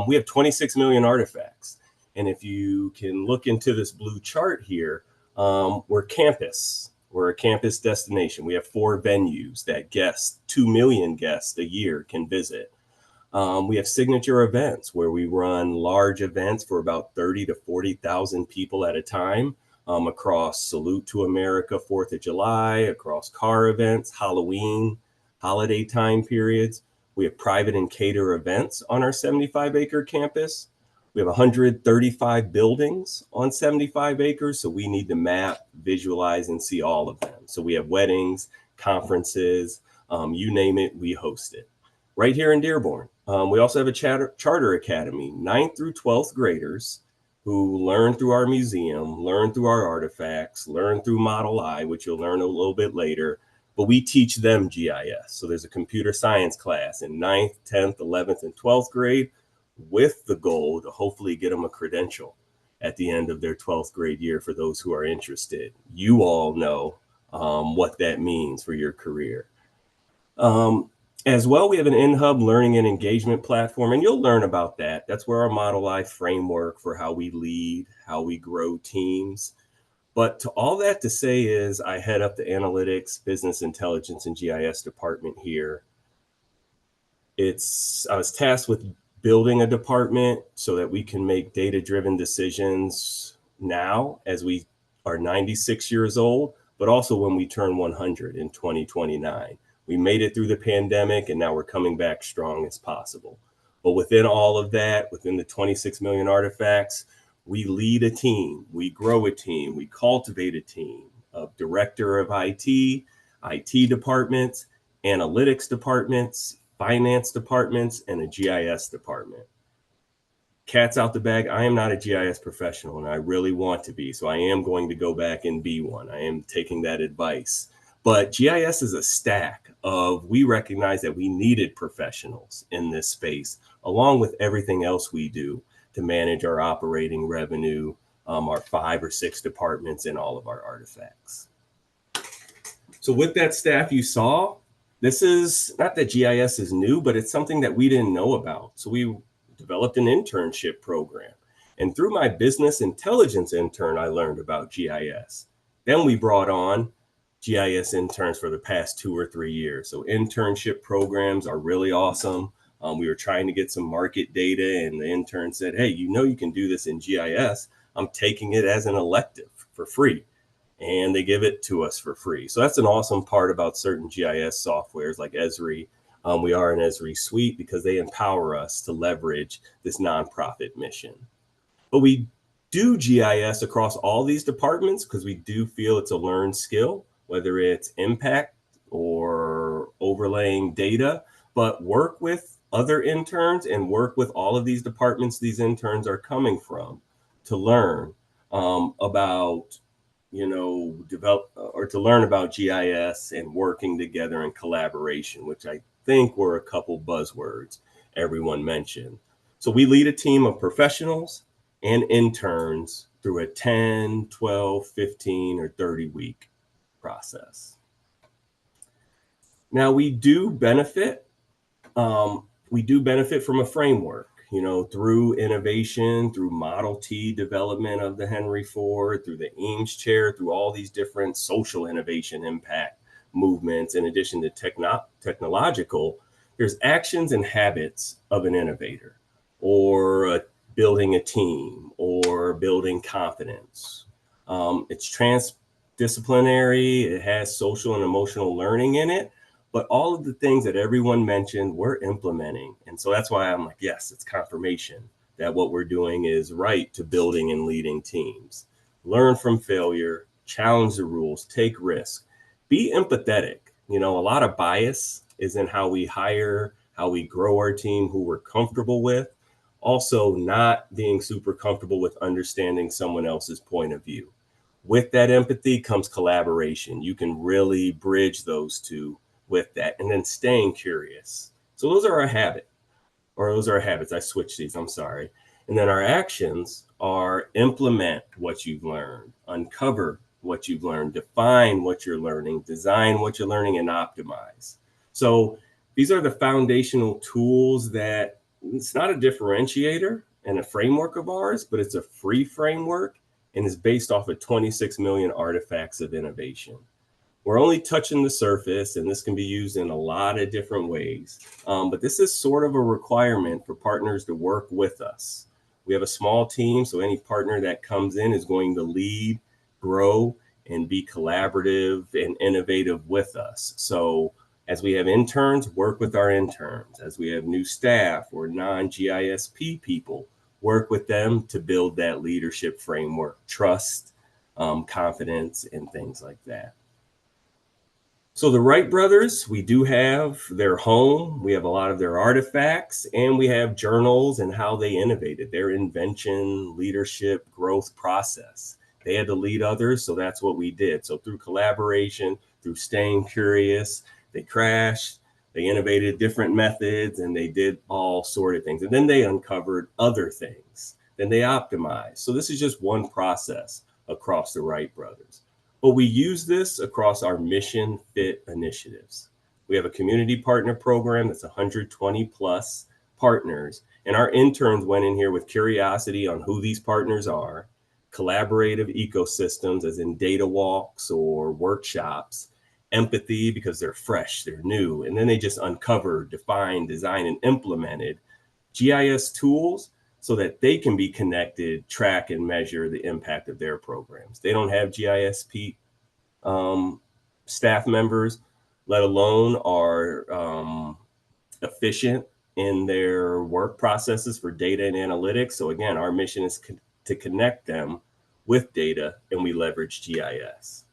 We have 26 million artifacts. And if you can look into this blue chart here, we're a campus destination. We have 4 venues that 2 million guests a year can visit. We have signature events where we run large events for about 30 to 40,000 people at a time, across Salute to America, 4th of July, across car events, Halloween, holiday time periods. We have private and cater events on our 75-acre campus. We have 135 buildings on 75 acres, so we need to map, visualize, and see all of them. So we have weddings, conferences, you name it, we host it. Right here in Dearborn. We also have a charter academy, 9th through 12th graders who learn through our museum, learn through our artifacts, learn through Model I, which you'll learn a little bit later, but we teach them GIS. So there's a computer science class in 9th, 10th, 11th, and 12th grade, with the goal to hopefully get them a credential at the end of their 12th grade year for those who are interested. You all know what that means for your career. As well, we have an in-hub learning and engagement platform, and you'll learn about that. That's where our Model I framework for how we lead, how we grow teams. But to all that to say is, I head up the analytics, business intelligence, and GIS department here. I was tasked with building a department so that we can make data-driven decisions now as we are 96 years old, but also when we turn 100 in 2029. We made it through the pandemic, and now we're coming back strong as possible. But within all of that, within the 26 million artifacts, we lead a team, we grow a team, we cultivate a team of director of IT departments, analytics departments, finance departments, and a GIS department. Cat's out the bag. I am not a GIS professional, and I really want to be. So I am going to go back and be one. I am taking that advice. But GIS is a stack of, we recognize that we needed professionals in this space, along with everything else we do to manage our operating revenue, our 5 or 6 departments, and all of our artifacts. So with that staff you saw, this is not that GIS is new, but it's something that we didn't know about. So we developed an internship program. And through my business intelligence intern, I learned about GIS. Then we brought on GIS interns for the past 2 or 3 years. So internship programs are really awesome. We were trying to get some market data, and the intern said, hey, you can do this in GIS. I'm taking it as an elective for free. And they give it to us for free. So that's an awesome part about certain GIS softwares like Esri. We are an Esri suite because they empower us to leverage this nonprofit mission. But we do GIS across all these departments because we do feel it's a learned skill, whether it's impact or overlaying data, but work with other interns and work with all of these departments these interns are coming from to learn about, to learn about GIS and working together in collaboration, which I think were a couple buzzwords everyone mentioned. So we lead a team of professionals and interns through a 10, 12, 15, or 30 week process. Now we do benefit from a framework, through innovation, through Model T development of the Henry Ford, through the Eames Chair, through all these different social innovation impact movements. In addition to technological, there's actions and habits of an innovator, or building a team, or building confidence. It's transdisciplinary, it has social and emotional learning in it, but all of the things that everyone mentioned, we're implementing. And so that's why I'm like, yes, it's confirmation that what we're doing is right to building and leading teams. Learn from failure, challenge the rules, take risk, be empathetic. A lot of bias is in how we hire, how we grow our team, who we're comfortable with. Also, not being super comfortable with understanding someone else's point of view. With that empathy comes collaboration. You can really bridge those two with that, and then staying curious. So those are our habits. I switched these, I'm sorry. And then our actions are implement what you've learned, uncover what you've learned, define what you're learning, design what you're learning, and optimize. So these are the foundational tools that it's not a differentiator and a framework of ours, but it's a free framework and is based off of 26 million artifacts of innovation. We're only touching the surface, and this can be used in a lot of different ways. But this is sort of a requirement for partners to work with us. We have a small team, so any partner that comes in is going to lead, grow, and be collaborative and innovative with us. So as we have interns, work with our interns. As we have new staff or non-GISP people, work with them to build that leadership framework, trust, confidence, and things like that. So the Wright brothers, we do have their home, we have a lot of their artifacts, and we have journals and how they innovated, their invention, leadership, growth process. They had to lead others, so that's what we did. So through collaboration, through staying curious, they crashed, they innovated different methods, and they did all sort of things. And then they uncovered other things. Then they optimized. So this is just one process across the Wright brothers. But we use this across our mission fit initiatives. We have a community partner program that's 120 plus partners. And our interns went in here with curiosity on who these partners are, collaborative ecosystems, as in data walks or workshops, empathy because they're fresh, they're new. And then they just uncovered, defined, designed, and implemented GIS tools so that they can be connected, track, and measure the impact of their programs. They don't have GISP staff members, let alone are efficient in their work processes for data and analytics. So again, our mission is to connect them with data, and we leverage GIS.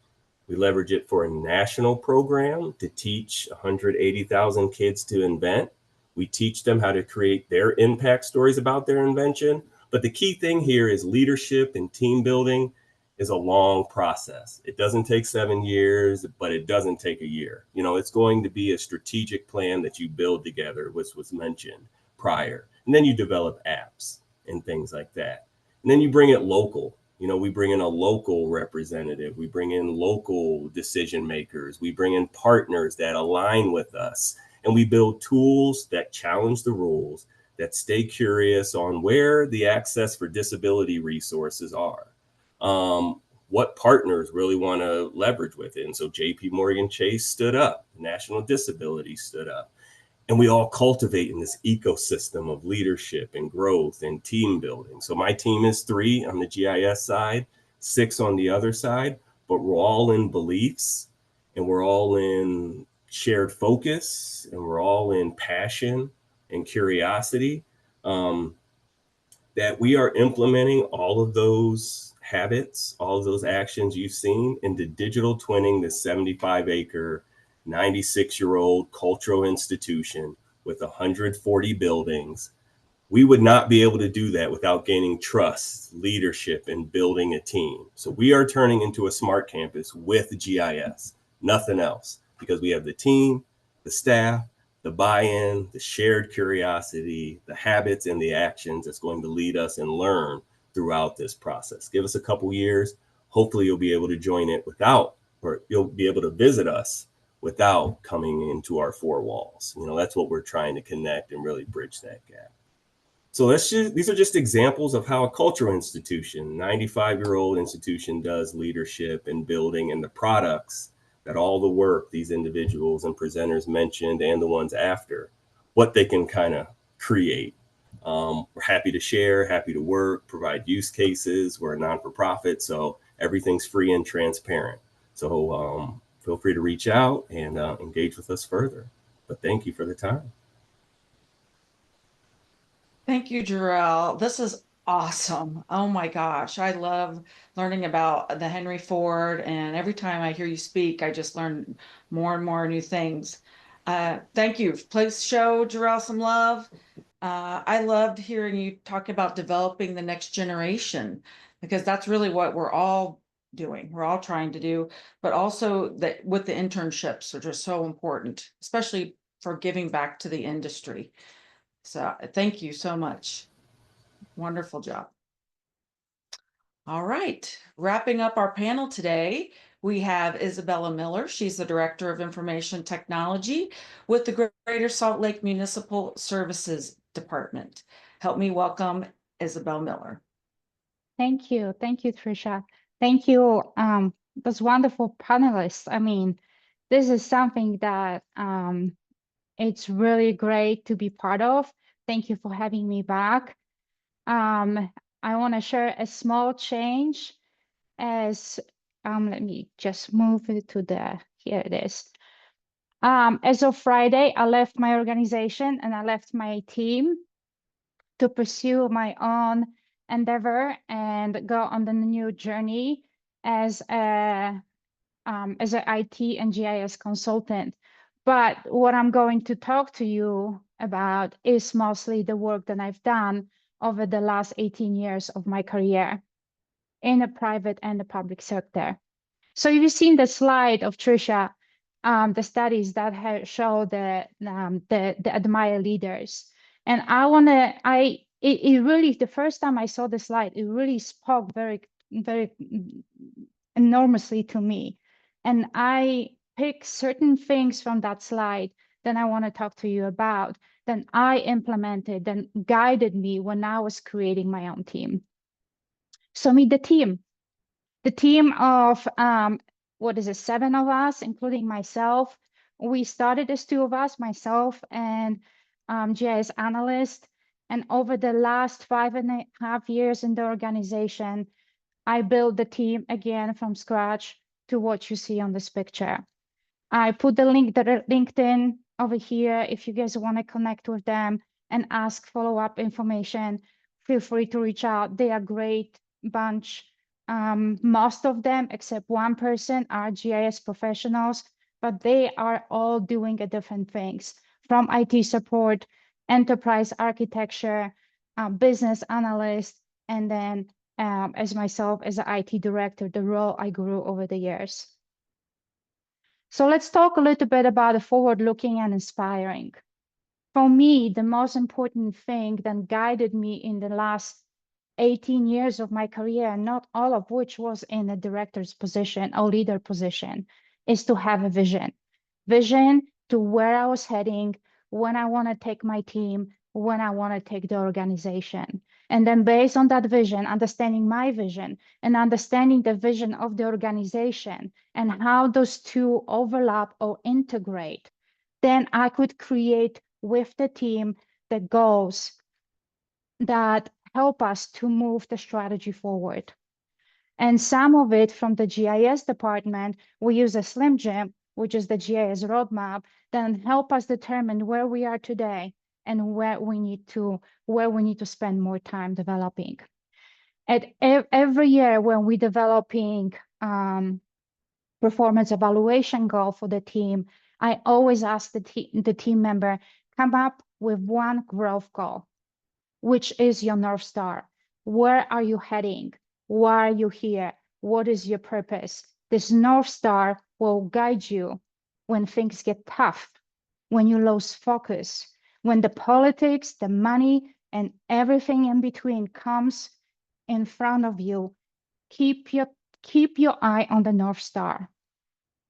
We leverage it for a national program to teach 180,000 kids to invent. We teach them how to create their impact stories about their invention. But the key thing here is leadership and team building is a long process. It doesn't take 7 years, but it doesn't take a year. You know, it's going to be a strategic plan that you build together, which was mentioned prior. And then you develop apps and things like that. And then you bring it local. You know, we bring in a local representative. We bring in local decision makers. We bring in partners that align with us. And we build tools that challenge the rules, that stay curious on where the access for disability resources are. What partners really want to leverage with it. And so JP Morgan Chase stood up, National Disability stood up, and we all cultivate in this ecosystem of leadership and growth and team building. So my team is 3 on the GIS side, 6 on the other side, but we're all in beliefs and we're all in shared focus and we're all in passion and curiosity, that we are implementing all of those habits, all of those actions you've seen into digital twinning this 75-acre, 96-year-old cultural institution with 140 buildings. We would not be able to do that without gaining trust, leadership, and building a team. So we are turning into a smart campus with GIS, nothing else, because we have the team, the staff, the buy-in, the shared curiosity, the habits, and the actions that's going to lead us and learn throughout this process. Give us a couple years. Hopefully you'll be able to join it without, or you'll be able to visit us without coming into our 4 walls. You know, that's what we're trying to connect and really bridge that gap. So these are just examples of how a cultural institution, 95-year-old institution, does leadership and building, and the products that all the work these individuals and presenters mentioned and the ones after, what they can kind of create. We're happy to share, happy to work, provide use cases. We're a non-for-profit, so everything's free and transparent. So feel free to reach out and engage with us further. But thank you for the time. Thank you, Jarell. This is awesome. Oh my gosh. I love learning about the Henry Ford, and every time I hear you speak, I just learn more and more new things. Thank you. Please show Jarell some love. I loved hearing you talk about developing the next generation, because that's really what we're all doing. We're all trying to do, but also that with the internships, which are so important, especially for giving back to the industry. So thank you so much. Wonderful job. All right, wrapping up our panel today, we have Izabela Miller. She's the Director of Information Technology with the Greater Salt Lake Municipal Services Department. Help me welcome Izabela Miller. Thank you, Trisha. Thank you, those wonderful panelists. I mean, this is something that it's really great to be part of. Thank you for having me back. I want to share a small change as, let me just move it to here it is. As of Friday, I left my organization and I left my team to pursue my own endeavor and go on the new journey as an IT and GIS consultant. But what I'm going to talk to you about is mostly the work that I've done over the last 18 years of my career in the private and the public sector. So you've seen the slide of Trisha, the studies that show the admire leaders. And it really, the first time I saw the slide, it really spoke very, very enormously to me. And I picked certain things from that slide that I want to talk to you about, that I implemented and guided me when I was creating my own team. So meet the team. The team of, what is it, 7 of us, including myself. We started as 2 of us, myself and GIS analyst. And over the last 5.5 years in the organization, I built the team again from scratch to what you see on this picture. I put the LinkedIn over here. If you guys want to connect with them and ask follow-up information, feel free to reach out. They are a great bunch. Most of them, except one person, are GIS professionals, but they are all doing different things, from IT support, enterprise architecture, business analyst, and then as myself as an IT director, the role I grew over the years. So let's talk a little bit about the forward-looking and inspiring. For me, the most important thing that guided me in the last 18 years of my career, not all of which was in a director's position or leader position, is to have a vision. Vision to where I was heading, when I want to take my team, when I want to take the organization. And then based on that vision, understanding my vision and understanding the vision of the organization and how those two overlap or integrate, then I could create with the team the goals that help us to move the strategy forward. And some of it from the GIS department, we use a Slim Jim, which is the GIS roadmap, that help us determine where we are today and where we need to spend more time developing. Every year when we're developing performance evaluation goal for the team, I always ask the team member, come up with one growth goal. Which is your North Star? Where are you heading? Why are you here? What is your purpose? This North Star will guide you when things get tough, when you lose focus, when the politics, the money, and everything in between comes in front of you. Keep your eye on the North Star.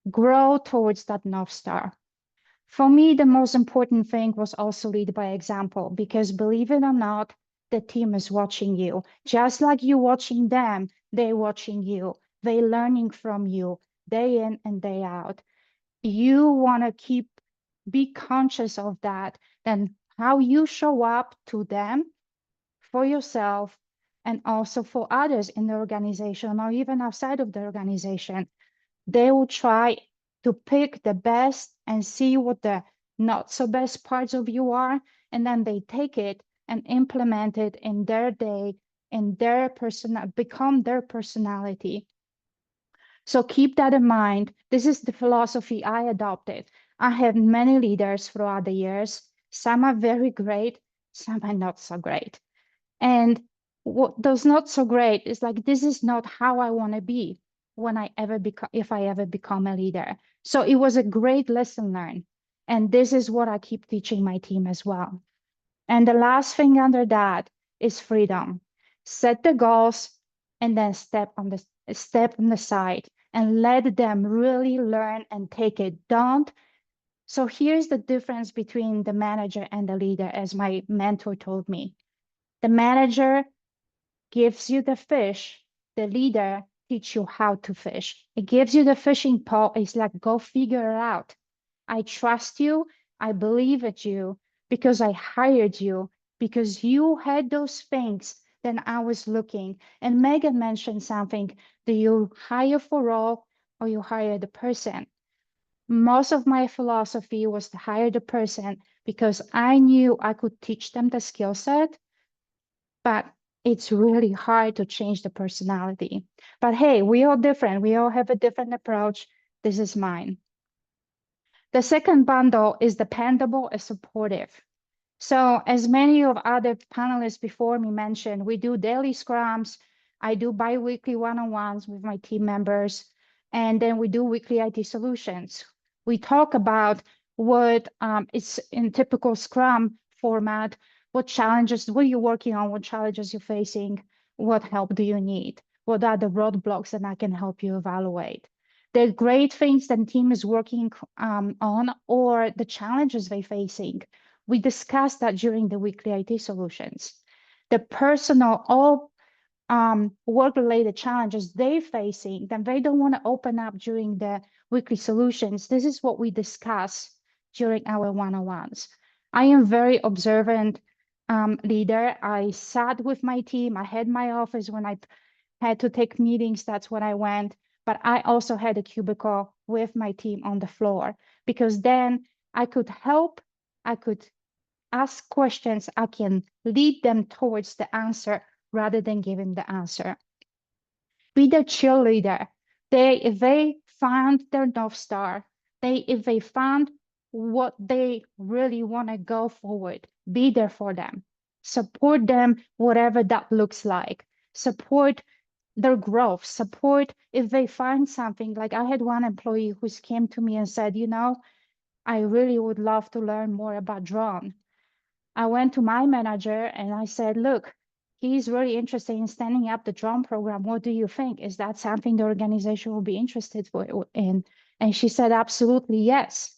Grow towards that North Star. For me, the most important thing was also lead by example, because believe it or not, the team is watching you. Just like you watching them, they're watching you. They're learning from you day in and day out. You want to be conscious of that, then how you show up to them, for yourself, and also for others in the organization or even outside of the organization. They will try to pick the best and see what the not so best parts of you are, and then they take it and implement it in their day, in their become their personality. So keep that in mind. This is the philosophy I adopted. I have many leaders throughout the years. Some are very great, some are not so great. And what those not so great is like, this is not how I want to be when I ever become, if I ever become a leader. So it was a great lesson learned. And this is what I keep teaching my team as well. And the last thing under that is freedom. Set the goals and then step on the side and let them really learn and take it. Don't. So here's the difference between the manager and the leader, as my mentor told me. The manager gives you the fish, the leader teach you how to fish. It gives you the fishing pole. It's like, go figure it out. I trust you. I believe at you because I hired you, because you had those things. Then I was looking. And Megan mentioned something. Do you hire for role or you hire the person? Most of my philosophy was to hire the person because I knew I could teach them the skill set, but it's really hard to change the personality. But hey, we all different. We all have a different approach. This is mine. The second bundle is dependable and supportive. So as many of other panelists before me mentioned, we do daily scrums. I do bi-weekly one-on-ones with my team members. And then we do weekly IT solutions. We talk about what is in typical Scrum format, what challenges, what are you working on, what challenges you're facing, what help do you need, what are the roadblocks that I can help you evaluate. The great things that the team is working on or the challenges they're facing. We discussed that during the weekly IT solutions. The personal, all work-related challenges they're facing, then they don't want to open up during the weekly solutions. This is what we discuss during our one-on-ones. I am very observant leader. I sat with my team. I had my office when I had to take meetings. That's when I went. But I also had a cubicle with my team on the floor because then I could help. I could ask questions. I can lead them towards the answer rather than giving the answer. Be the cheerleader. If they found their North Star, if they found what they really want to go forward, be there for them. Support them, whatever that looks like. Support their growth. Support if they find something. Like I had one employee who came to me and said, you know, I really would love to learn more about drone. I went to my manager and I said, look, he's really interested in standing up the drone program. What do you think? Is that something the organization will be interested in? And she said, absolutely, yes.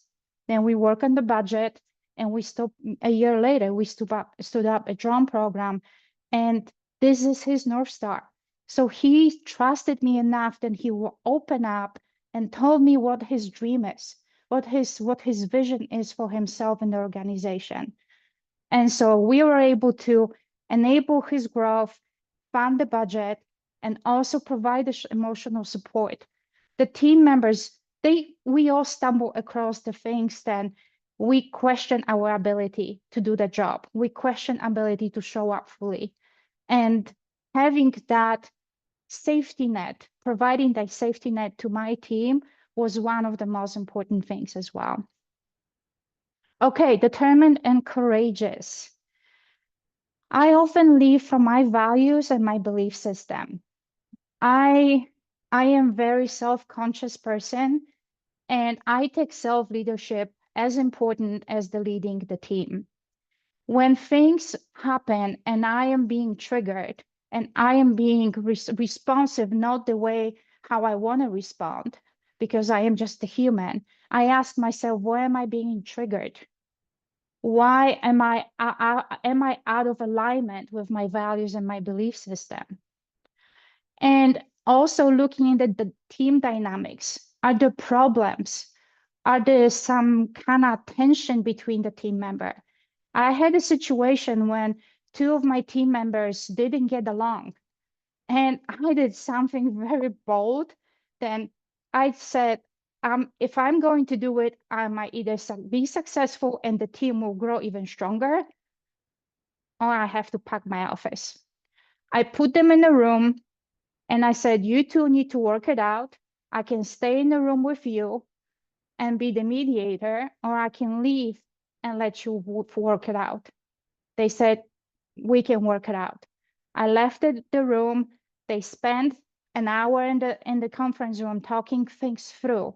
Then we work on the budget and a year later, we stood up a drone program. And this is his North Star. So he trusted me enough that he will open up and told me what his dream is, what his vision is for himself and the organization. And so we were able to enable his growth, fund the budget, and also provide the emotional support. The team members, we all stumble across the things that we question our ability to do the job. We question ability to show up fully. And having that safety net, providing that safety net to my team was one of the most important things as well. Okay, determined and courageous. I often lead from my values and my belief system. I am very self-conscious person, and I take self-leadership as important as the leading the team. When things happen and I am being triggered and I am being responsive, not the way how I want to respond, because I am just a human, I ask myself, why am I being triggered? Why am I out of alignment with my values and my belief system? And also looking at the team dynamics. Are there problems? Are there some kind of tension between the team member? I had a situation when two of my team members didn't get along, and I did something very bold. Then I said, if I'm going to do it, I might either be successful and the team will grow even stronger, or I have to pack my office. I put them in a room and I said, you two need to work it out. I can stay in the room with you and be the mediator, or I can leave and let you work it out. They said, we can work it out. I left the room. They spent an hour in the conference room talking things through.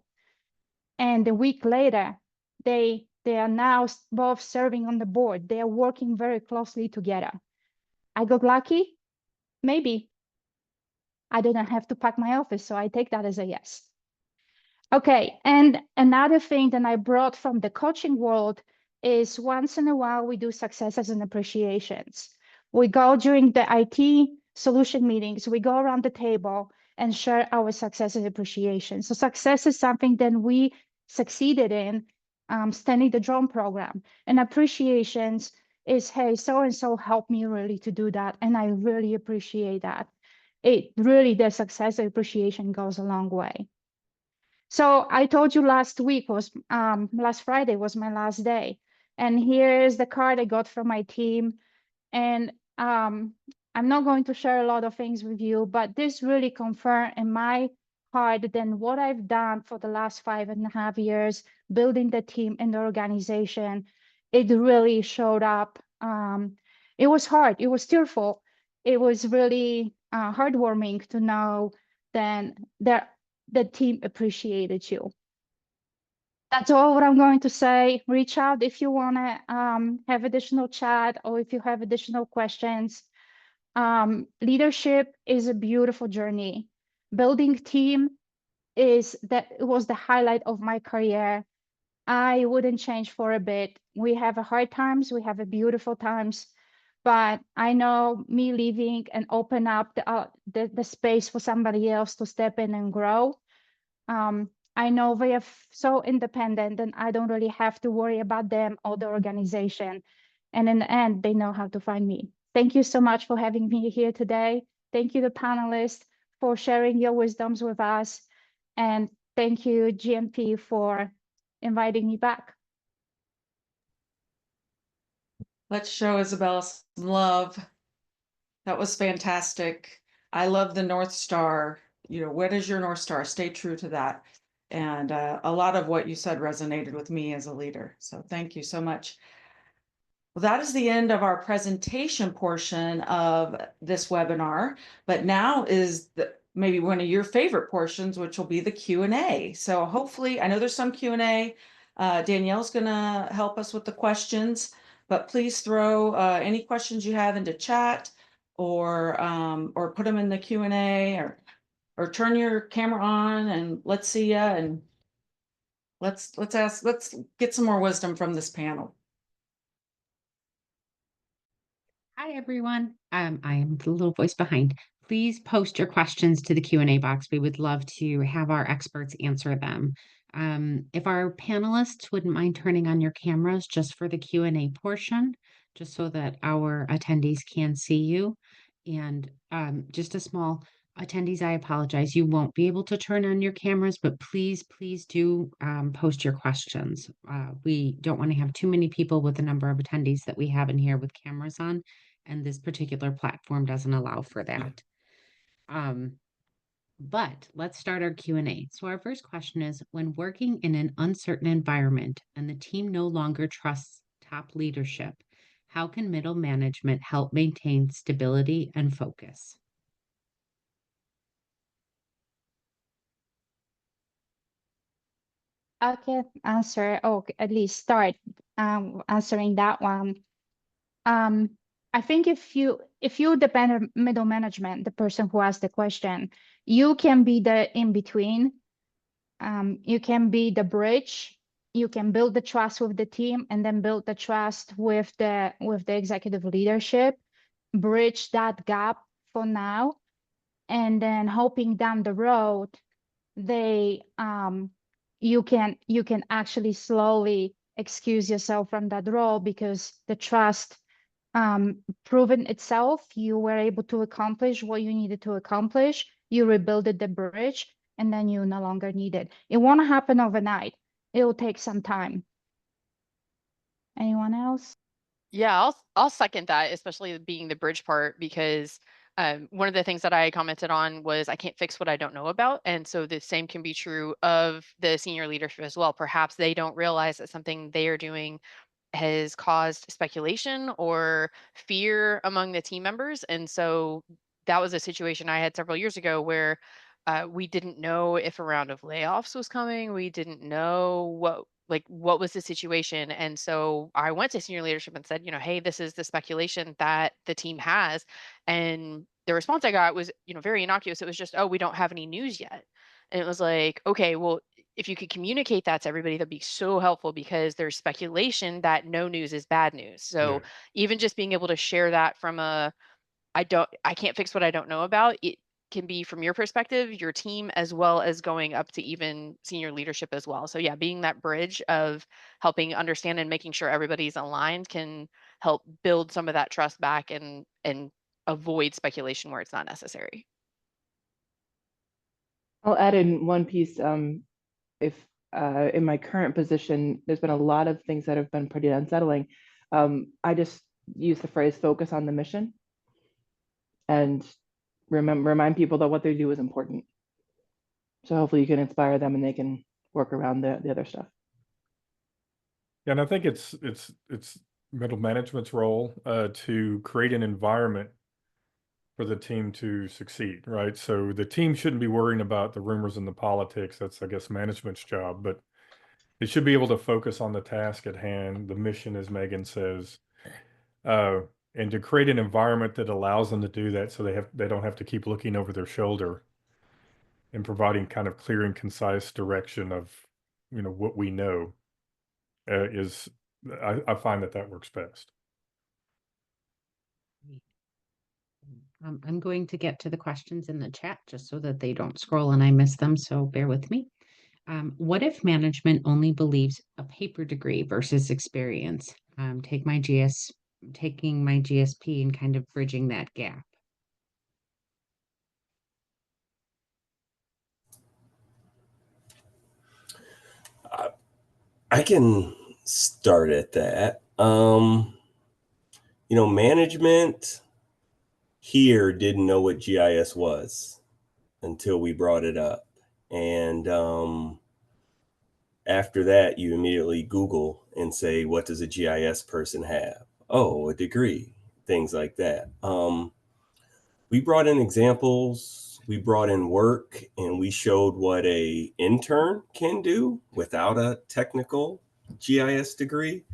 And a week later, they are now both serving on the board. They are working very closely together. I got lucky? Maybe. I didn't have to pack my office, so I take that as a yes. Okay, and another thing that I brought from the coaching world is once in a while we do successes and appreciations. We go during the IT solution meetings, we go around the table and share our successes and appreciation. So success is something that we succeeded in, standing the drone program, and appreciations is, hey, so-and-so helped me really to do that, and I really appreciate that. It really, the success and appreciation goes a long way. So I told you last Friday was my last day. And here's the card I got from my team. And I'm not going to share a lot of things with you, but this really confirmed in my heart then what I've done for the last 5.5 years, building the team and the organization. It really showed up. It was hard. It was tearful. It was really heartwarming to know then that the team appreciated you. That's all what I'm going to say. Reach out if you want to have additional chat or if you have additional questions. Leadership is a beautiful journey. Building team was the highlight of my career. I wouldn't change for a bit. We have a hard times, we have a beautiful times, but I know me leaving and open up the space for somebody else to step in and grow. I know they are so independent and I don't really have to worry about them or the organization. And in the end, they know how to find me. Thank you so much for having me here today. Thank you, the panelists, for sharing your wisdoms with us. And thank you, GMP, for inviting me back. Let's show Izabela some love. That was fantastic. I love the North Star. You know, what is your North Star? Stay true to that. And a lot of what you said resonated with me as a leader. So thank you so much. Well, that is the end of our presentation portion of this webinar, but now is maybe one of your favorite portions, which will be the Q&A. So hopefully, I know there's some Q&A. Danielle's gonna help us with the questions, but please throw any questions you have into chat or put them in the Q&A or turn your camera on and let's see ya and let's get some more wisdom from this panel. Hi, everyone. I am the little voice behind. Please post your questions to the Q&A box. We would love to have our experts answer them. If our panelists wouldn't mind turning on your cameras just for the Q&A portion, just so that our attendees can see you. And just a small attendees, I apologize. You won't be able to turn on your cameras, but please do post your questions. We don't want to have too many people with the number of attendees that we have in here with cameras on. And this particular platform doesn't allow for that. But let's start our Q&A. So our first question is, when working in an uncertain environment and the team no longer trusts top leadership, how can middle management help maintain stability and focus? I can answer, or at least start answering that one. I think if you the middle management, the person who asked the question, you can be the in-between. You can be the bridge. You can build the trust with the team and then build the trust with the executive leadership, bridge that gap for now, and then hoping down the road they you can actually slowly excuse yourself from that role because the trust proven itself. You were able to accomplish what you needed to accomplish. You rebuilded the bridge and then you no longer need it. It won't happen overnight. It will take some time. Anyone else? Yeah, I'll second that, especially being the bridge part, because one of the things that I commented on was I can't fix what I don't know about. And so the same can be true of the senior leadership as well. Perhaps they don't realize that something they are doing has caused speculation or fear among the team members. And so that was a situation I had several years ago where we didn't know if a round of layoffs was coming. We didn't know what was the situation. And so I went to senior leadership and said, hey, this is the speculation that the team has. And the response I got was, very innocuous. It was just, oh, we don't have any news yet. And it was like, okay, well, if you could communicate that to everybody, that'd be so helpful because there's speculation that no news is bad news. So even just being able to share that from I can't fix what I don't know about, it can be from your perspective, your team, as well as going up to even senior leadership as well. So yeah, being that bridge of helping understand and making sure everybody's aligned can help build some of that trust back and avoid speculation where it's not necessary. I'll add in one piece. If in my current position, there's been a lot of things that have been pretty unsettling. I just use the phrase "focus on the mission" and remind people that what they do is important. So hopefully you can inspire them and they can work around the other stuff. Yeah, and I think it's middle management's role to create an environment for the team to succeed, right? So the team shouldn't be worrying about the rumors and the politics. That's, I guess, management's job, but they should be able to focus on the task at hand, the mission, as Megan says, and to create an environment that allows them to do that, so they don't have to keep looking over their shoulder, and providing kind of clear and concise direction of what we know is I find that works best. I'm going to get to the questions in the chat just so that they don't scroll and I miss them, so bear with me. What if management only believes a paper degree versus experience? Taking my GSP and kind of bridging that gap. I can start at that. Management here didn't know what GIS was until we brought it up. And after that, you immediately Google and say, what does a GIS person have? Oh, a degree, things like that. We brought in examples, we brought in work, and we showed what a intern can do without a technical GIS degree.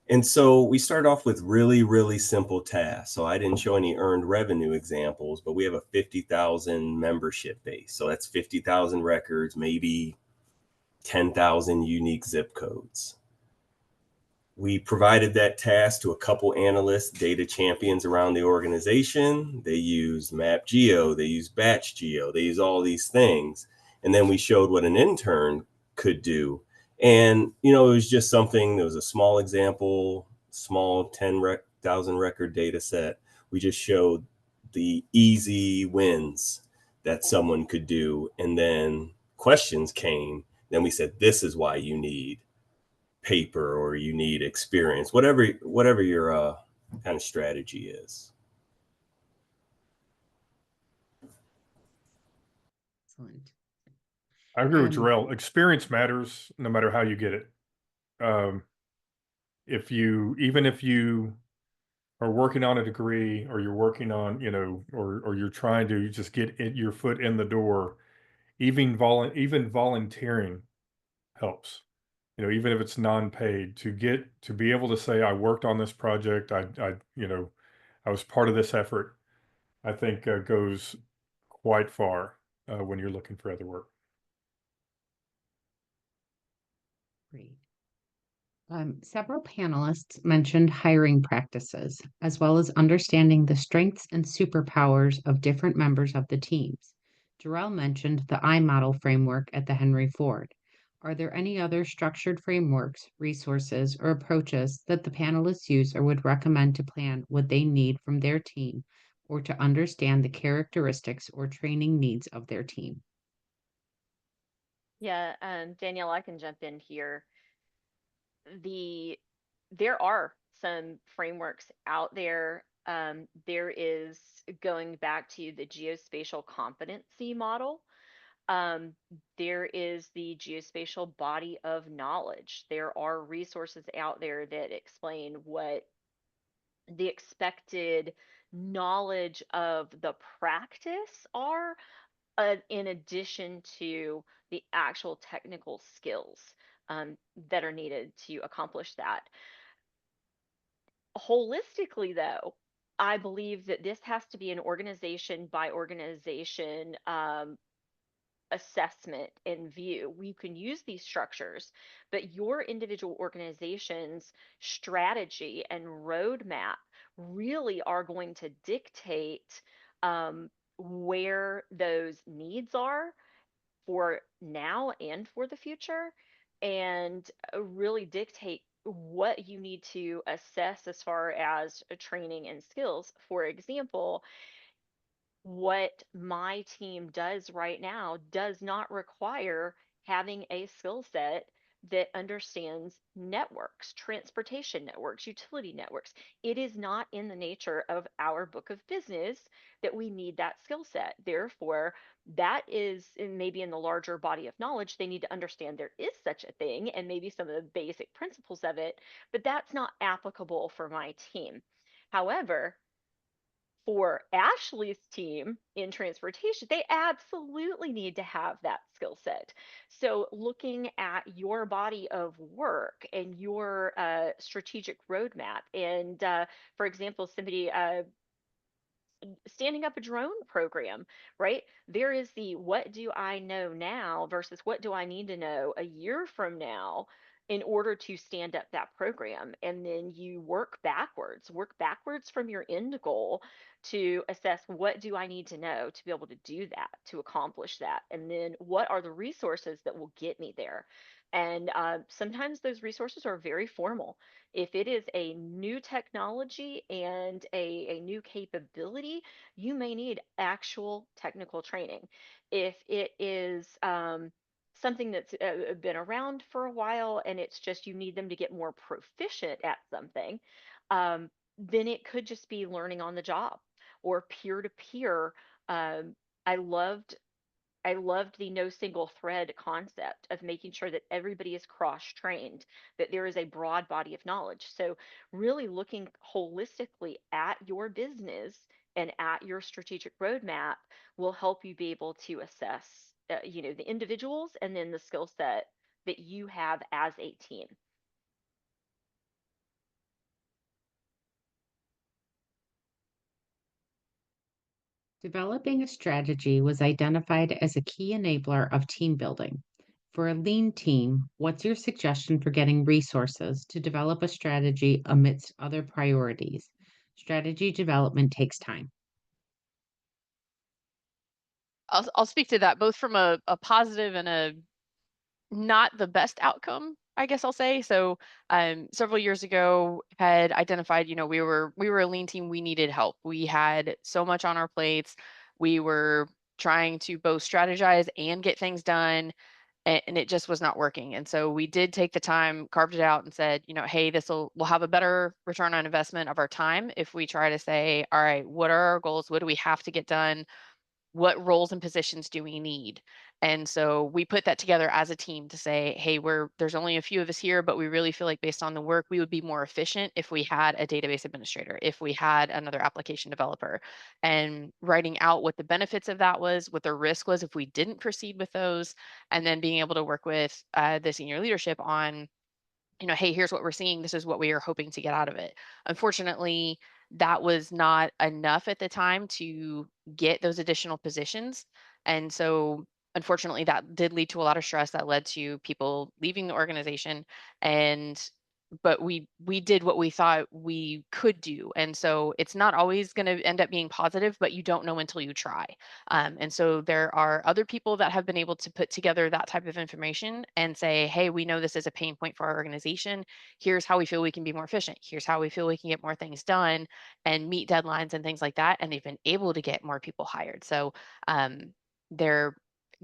And so we started off with really, really simple tasks. So I didn't show any earned revenue examples, but we have a 50,000 membership base. So that's 50,000 records, maybe 10,000 unique zip codes. We provided that task to a couple analysts, data champions around the organization. They use MapGeo, they use BatchGeo, they use all these things. And then we showed what an intern could do. And, it was just something, there was a small example, small 10,000 record data set. We just showed the easy wins that someone could do. And then questions came. Then we said, this is why you need paper or you need experience, whatever your kind of strategy is. Excellent. I agree with Jarell. Experience matters no matter how you get it. Even if you are working on a degree, or you're working on, or you're trying to just get your foot in the door, even volunteering helps. Even if it's non-paid, to be able to say, I worked on this project, I was part of this effort, I think goes quite far when you're looking for other work. Great. Several panelists mentioned hiring practices, as well as understanding the strengths and superpowers of different members of the teams. Jarell mentioned the I model framework at the Henry Ford. Are there any other structured frameworks, resources, or approaches that the panelists use or would recommend to plan what they need from their team or to understand the characteristics or training needs of their team? Yeah, Danielle, I can jump in here. There are some frameworks out there. There is, going back to the geospatial competency model. There is the geospatial body of knowledge. There are resources out there that explain what the expected knowledge of the practice are, in addition to the actual technical skills that are needed to accomplish that. Holistically, though, I believe that this has to be an organization by organization assessment and view. We can use these structures, but your individual organization's strategy and roadmap really are going to dictate where those needs are for now and for the future, and really dictate what you need to assess as far as training and skills. For example, what my team does right now does not require having a skill set that understands networks, transportation networks, utility networks. It is not in the nature of our book of business that we need that skill set. Therefore, that is maybe in the larger body of knowledge, they need to understand there is such a thing and maybe some of the basic principles of it, but that's not applicable for my team. However, for Ashley's team in transportation, they absolutely need to have that skill set. So, looking at your body of work and your strategic roadmap, and for example, somebody standing up a drone program, right? There is the what do I know now versus what do I need to know a year from now in order to stand up that program. And then you work backwards from your end goal to assess what do I need to know to be able to do that, to accomplish that. And then what are the resources that will get me there? And sometimes those resources are very formal. If it is a new technology and a new capability, you may need actual technical training. If it is something that's been around for a while and it's just you need them to get more proficient at something, then it could just be learning on the job or peer to peer. Um, I loved I loved the no single thread concept of making sure that everybody is cross trained, that there is a broad body of knowledge. So, really looking holistically at your business and at your strategic roadmap will help you be able to assess, the individuals and then the skill set that you have as a team. Developing a strategy was identified as a key enabler of team building. For a lean team, what's your suggestion for getting resources to develop a strategy amidst other priorities? Strategy development takes time. I'll speak to that both from a positive and a not the best outcome, I guess I'll say. So, several years ago, had identified, we were a lean team. We needed help. We had so much on our plates. We were trying to both strategize and get things done, and it just was not working. And so we did take the time, carved it out, and said, hey, we'll have a better return on investment of our time if we try to say, all right, what are our goals? What do we have to get done? What roles and positions do we need? And so we put that together as a team to say, hey, there's only a few of us here, but we really feel like based on the work, we would be more efficient if we had a database administrator, if we had another application developer, and writing out what the benefits of that was, what the risk was if we didn't proceed with those, and then being able to work with the senior leadership on, hey, here's what we're seeing. This is what we are hoping to get out of it. Unfortunately, that was not enough at the time to get those additional positions. And so, unfortunately, that did lead to a lot of stress that led to people leaving the organization. But we did what we thought we could do. And so it's not always going to end up being positive, but you don't know until you try. And so there are other people that have been able to put together that type of information and say, hey, we know this is a pain point for our organization. Here's how we feel we can be more efficient. Here's how we feel we can get more things done and meet deadlines and things like that. And they've been able to get more people hired. So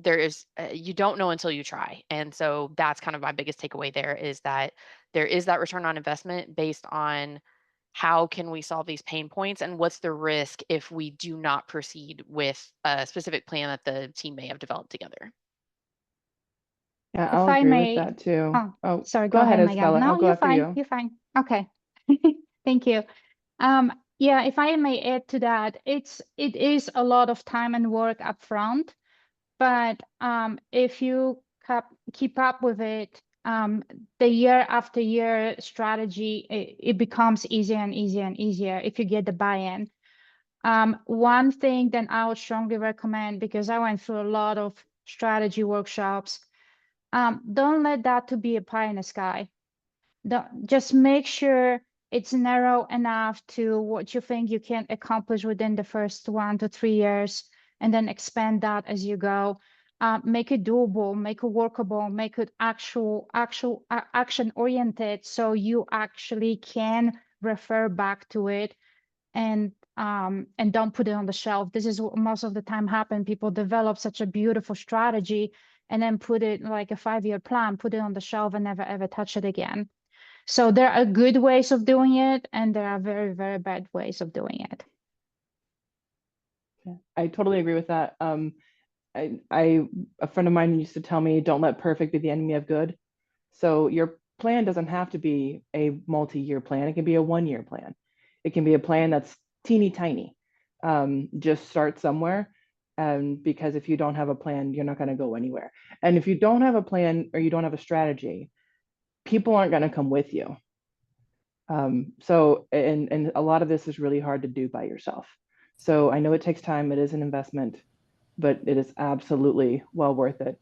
there is you don't know until you try. And so that's kind of my biggest takeaway there, is that there is that return on investment based on how can we solve these pain points, and what's the risk if we do not proceed with a specific plan that the team may have developed together. Yeah, If I'll I agree with may, that too. Oh, sorry, go go ahead, ahead, Megan. Izabela. No, I'll go you're after fine. you. You're fine. Okay. Thank you. Yeah, if I may add to that, it is a lot of time and work up front, but if you keep up with it, the year after year strategy, it becomes easier and easier and easier if you get the buy-in. One thing that I would strongly recommend, because I went through a lot of strategy workshops, don't let that to be a pie in the sky. Just make sure it's narrow enough to what you think you can accomplish within the first 1 to 3 years, and then expand that as you go. Make it doable, make it workable, make it action oriented, so you actually can refer back to it, and don't put it on the shelf. This is what most of the time happen. People develop such a beautiful strategy and then put it like a 5-year plan, put it on the shelf and never ever touch it again. So there are good ways of doing it, and there are very, very bad ways of doing it. Yeah, I totally agree with that. A friend of mine used to tell me, don't let perfect be the enemy of good. So your plan doesn't have to be a multi-year plan. It can be a 1-year plan. It can be a plan that's teeny tiny. Just start somewhere. Because if you don't have a plan, you're not going to go anywhere. And if you don't have a plan or you don't have a strategy, people aren't going to come with you. And a lot of this is really hard to do by yourself. So I know it takes time. It is an investment, but it is absolutely well worth it.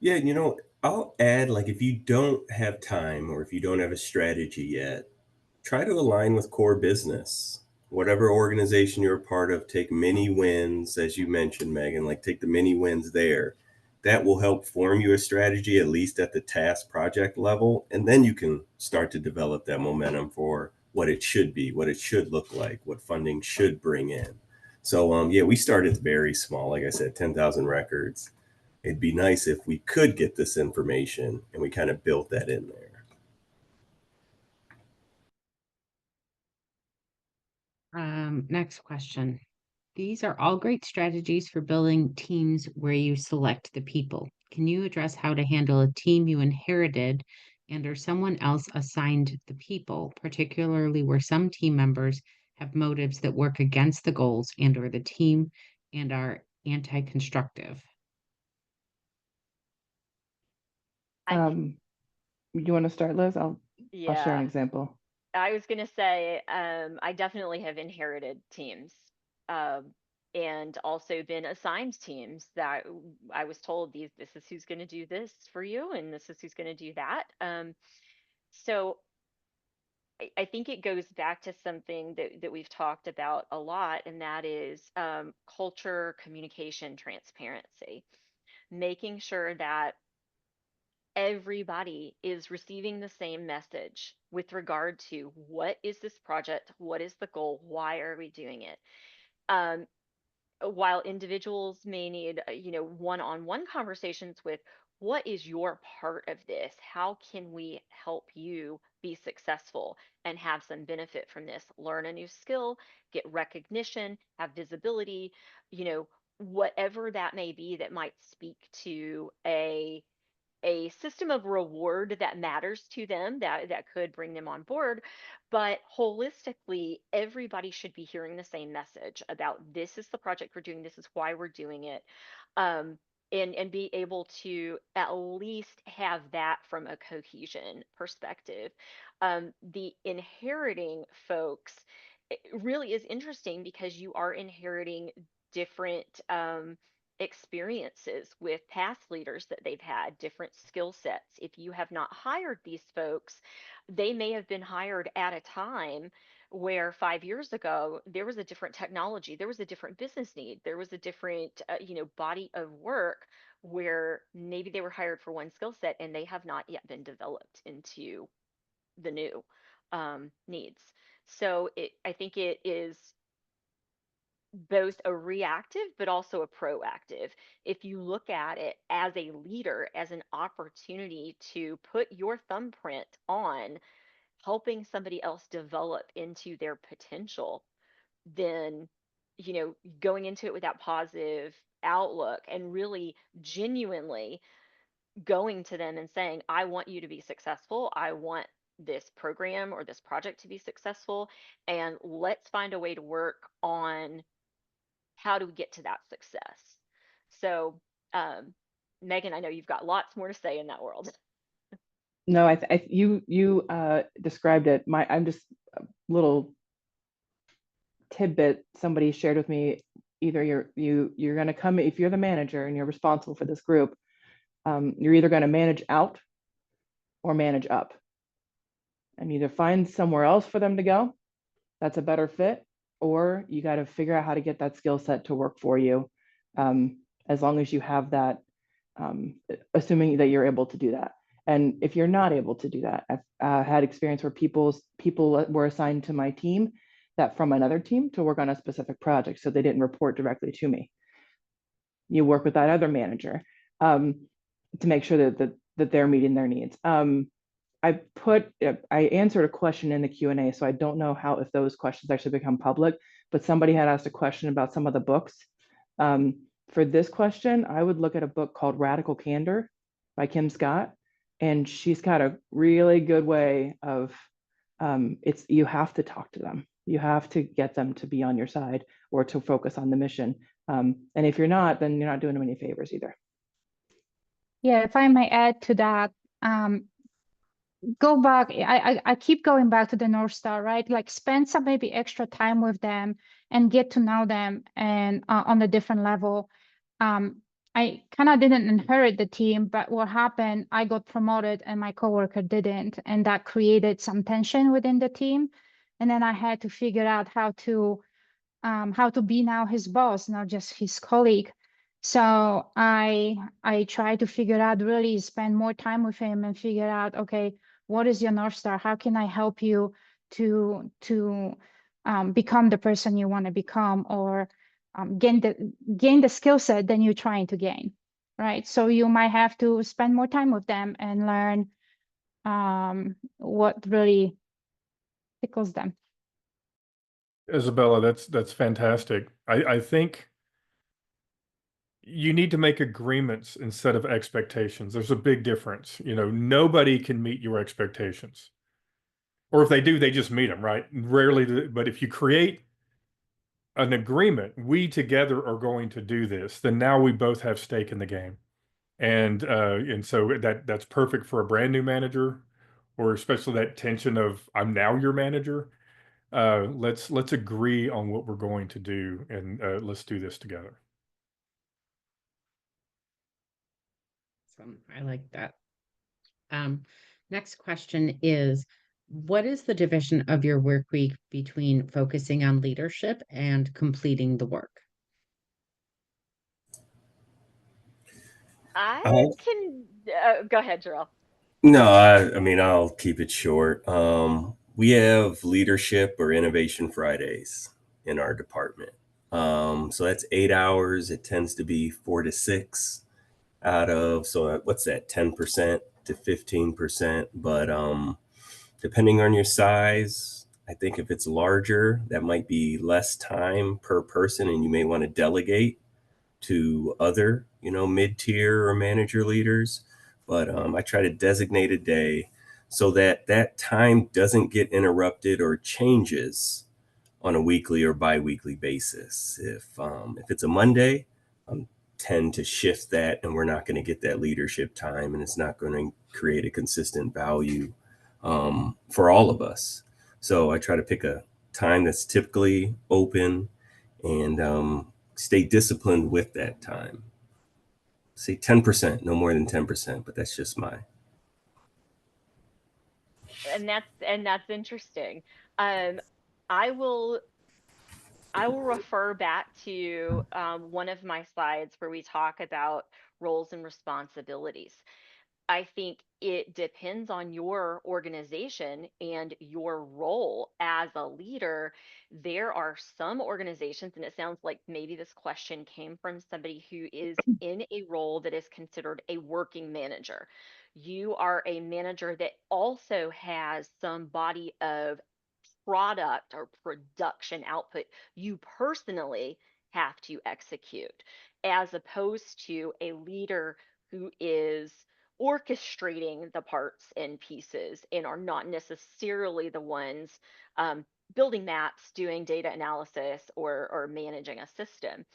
Yeah, I'll add, like, if you don't have time or if you don't have a strategy yet, try to align with core business. Whatever organization you're a part of, take mini wins, as you mentioned, Megan, like take the mini wins there. That will help form you a strategy, at least at the task project level. And then you can start to develop that momentum for what it should be, what it should look like, what funding should bring in. So, yeah, we started very small. Like I said, 10,000 records. It'd be nice if we could get this information and we kind of built that in there. Next question. These are all great strategies for building teams where you select the people. Can you address how to handle a team you inherited and or someone else assigned the people, particularly where some team members have motives that work against the goals and or the team and are anti-constructive? You want to start, Liz? I'll share an Yeah, example. I was gonna say, I definitely have inherited teams, um, and also been assigned teams that I was told this is who's gonna do this for you, and this is who's gonna do that. So I think it goes back to something that we've talked about a lot, and that is culture, communication, transparency, making sure that everybody is receiving the same message with regard to what is this project, what is the goal, why are we doing it. Um, while individuals may need, one-on-one conversations with, what is your part of this? How can we help you be successful and have some benefit from this? Learn a new skill, get recognition, have visibility, whatever that may be that might speak to a system of reward that matters to them, that could bring them on board. But holistically, everybody should be hearing the same message about, this is the project we're doing, this is why we're doing it. And be able to at least have that from a cohesion perspective. The inheriting folks, it really is interesting because you are inheriting different experiences with past leaders that they've had, different skill sets. If you have not hired these folks, they may have been hired at a time where 5 years ago there was a different technology, there was a different business need, there was a different body of work, where maybe they were hired for one skill set and they have not yet been developed into the new needs. So I think it is both a reactive but also a proactive. If you look at it as a leader, as an opportunity to put your thumbprint on helping somebody else develop into their potential, then, you know, going into it with that positive outlook and really genuinely going to them and saying, I want you to be successful. I want this program or this project to be successful. And let's find a way to work on how do we get to that success. So, Megan, I know you've got lots more to say in that world. No, you described it. I'm just a little tidbit somebody shared with me. Either you're going to come, if you're the manager and you're responsible for this group, you're either going to manage out or manage up, and either find somewhere else for them to go that's a better fit, or you got to figure out how to get that skill set to work for you, as long as you have that, assuming that you're able to do that. And if you're not able to do that, I've had experience where people were assigned to my team that from another team to work on a specific project, so they didn't report directly to me. You work with that other manager to make sure that they're meeting their needs. I answered a question in the Q&A, so I don't know if those questions actually become public, but somebody had asked a question about some of the books. For this question, I would look at a book called Radical Candor by Kim Scott, and she's got a really good way of, you have to talk to them. You have to get them to be on your side or to focus on the mission. And if you're not, then you're not doing them any favors either. Yeah, if I may add to that, go back. I keep going back to the North Star, right? Like spend some maybe extra time with them and get to know them and on a different level. I kind of didn't inherit the team, but what happened, I got promoted and my coworker didn't, and that created some tension within the team. And then I had to figure out how to be now his boss, not just his colleague. So I try to figure out, really spend more time with him and figure out, okay, what is your North Star? How can I help you to become the person you want to become, or gain the skill set that you're trying to gain, right? So you might have to spend more time with them and learn what really tickles them. Izabela, that's fantastic. I think you need to make agreements instead of expectations. There's a big difference. You know, nobody can meet your expectations. Or if they do, they just meet them, right? Rarely, but if you create an agreement, we together are going to do this, then now we both have stake in the game. And so that's perfect for a brand new manager, or especially that tension of I'm now your manager. Let's agree on what we're going to do, and let's do this together. I like that. Next question is, what is the division of your work week between focusing on leadership and completing the work? I can go ahead, Jarell. No, I mean, I'll keep it short. We have leadership or innovation Fridays in our department. So that's 8 hours. It tends to be 4 to 6 out of, so what's that, 10% to 15%. But depending on your size, I think if it's larger, that might be less time per person, and you may want to delegate to other, mid-tier or manager leaders. But I try to designate a day so that that time doesn't get interrupted or changes on a weekly or bi-weekly basis. If it's a Monday, tend to shift that, and we're not going to get that leadership time, and it's not going to create a consistent value for all of us. So I try to pick a time that's typically open and stay disciplined with that time. Say 10%, no more than 10%, but that's just my. And that's interesting. I will refer back to one of my slides where we talk about roles and responsibilities. I think it depends on your organization and your role as a leader. There are some organizations, and it sounds like maybe this question came from somebody who is in a role that is considered a working manager. You are a manager that also has some body of product or production output you personally have to execute, as opposed to a leader who is orchestrating the parts and pieces and are not necessarily the ones building maps, doing data analysis, or managing a system.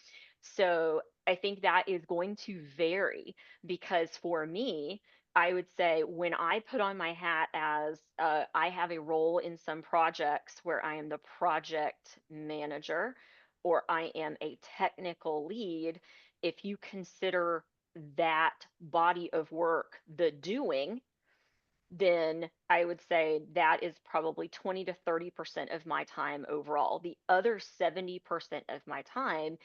So I think that is going to vary, because for me, I would say when I put on my hat as I have a role in some projects where I am the project manager or I am a technical lead, if you consider that body of work the doing, then I would say that is probably 20 to 30% of my time overall. The other 70% of my time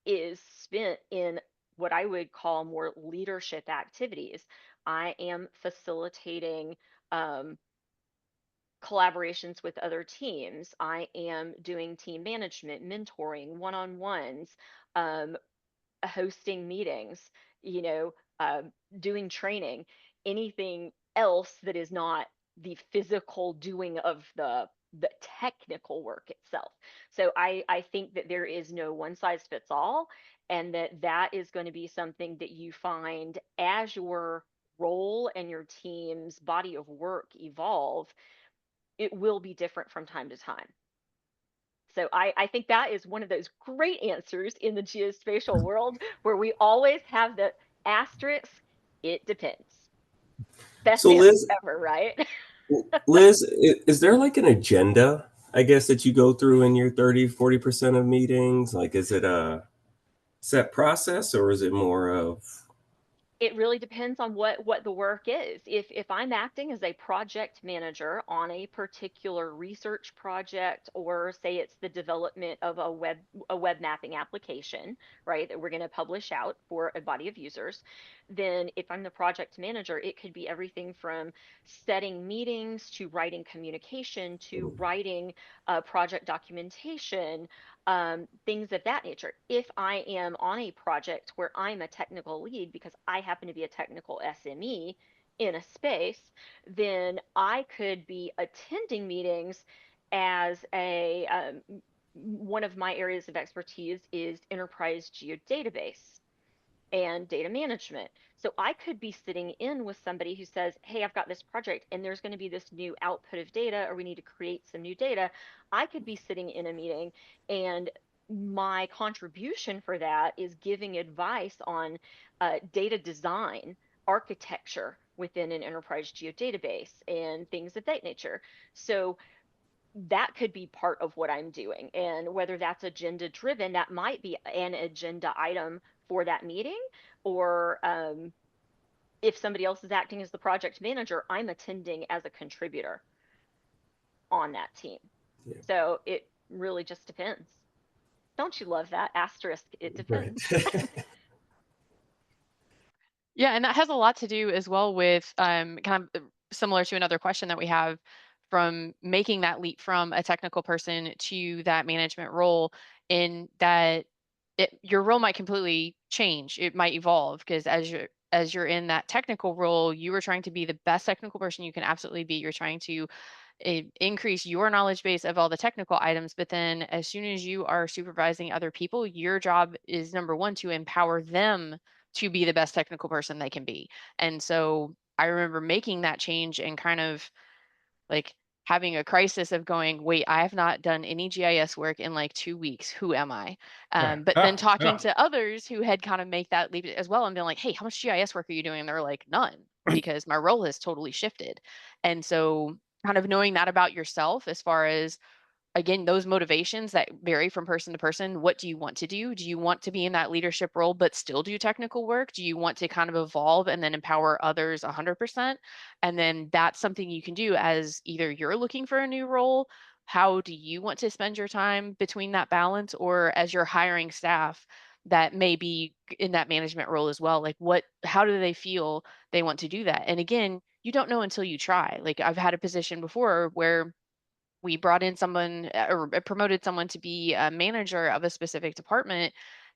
is spent in what I would call more leadership activities. I am facilitating collaborations with other teams. I am doing team management, mentoring, one-on-ones, um, hosting meetings, you know, doing training, anything else that is not the physical doing of the technical work itself. So I think that there is no one size fits all, and that is going to be something that you find as your role and your team's body of work evolve. It will be different from time to time. So I think that is one of those great answers in the geospatial world, where we always have the asterisk, it depends. Best So answer Liz, ever, right? Liz, is there like an agenda, I guess, that you go through in your 30-40% of meetings? Like, is it a set process, or is it more of? It really depends on what the work is. If I'm acting as a project manager on a particular research project, or say it's the development of a web mapping application, right, that we're going to publish out for a body of users, then if I'm the project manager, it could be everything from setting meetings to writing communication to writing project documentation, things of that nature. If I am on a project where I'm a technical lead because I happen to be a technical SME in a space, then I could be attending meetings as a one of my areas of expertise is enterprise geodatabase and data management. So I could be sitting in with somebody who says, hey, I've got this project and there's going to be this new output of data, or we need to create some new data. I could be sitting in a meeting, and my contribution for that is giving advice on data design, architecture within an enterprise geodatabase, and things of that nature. So that could be part of what I'm doing. And whether that's agenda driven, that might be an agenda item for that meeting. Or if somebody else is acting as the project manager, I'm attending as a contributor on that team. Yeah. So it really just depends. Don't you love that asterisk? It depends. Right. Yeah, and that has a lot to do as well with kind of similar to another question that we have, from making that leap from a technical person to that management role, in that your role might completely change. It might evolve, because as you're in that technical role, you are trying to be the best technical person you can absolutely be. You're trying to increase your knowledge base of all the technical items. But then as soon as you are supervising other people, your job is, number one, to empower them to be the best technical person they can be. And so I remember making that change and kind of like having a crisis of going, wait, I have not done any GIS work in like 2 weeks. Who am I? But then talking to others who had kind of make that leap as well, and being like, hey, how much GIS work are you doing? And they're like, none, because my role has totally shifted. And so kind of knowing that about yourself, as far as, again, those motivations that vary from person to person. What do you want to do? Do you want to be in that leadership role but still do technical work? Do you want to kind of evolve and then empower others 100%? And then that's something you can do as either you're looking for a new role. How do you want to spend your time between that balance? Or as you're hiring staff that may be in that management role as well, like how do they feel they want to do that? And again, you don't know until you try. Like I've had a position before where we brought in someone or promoted someone to be a manager of a specific department.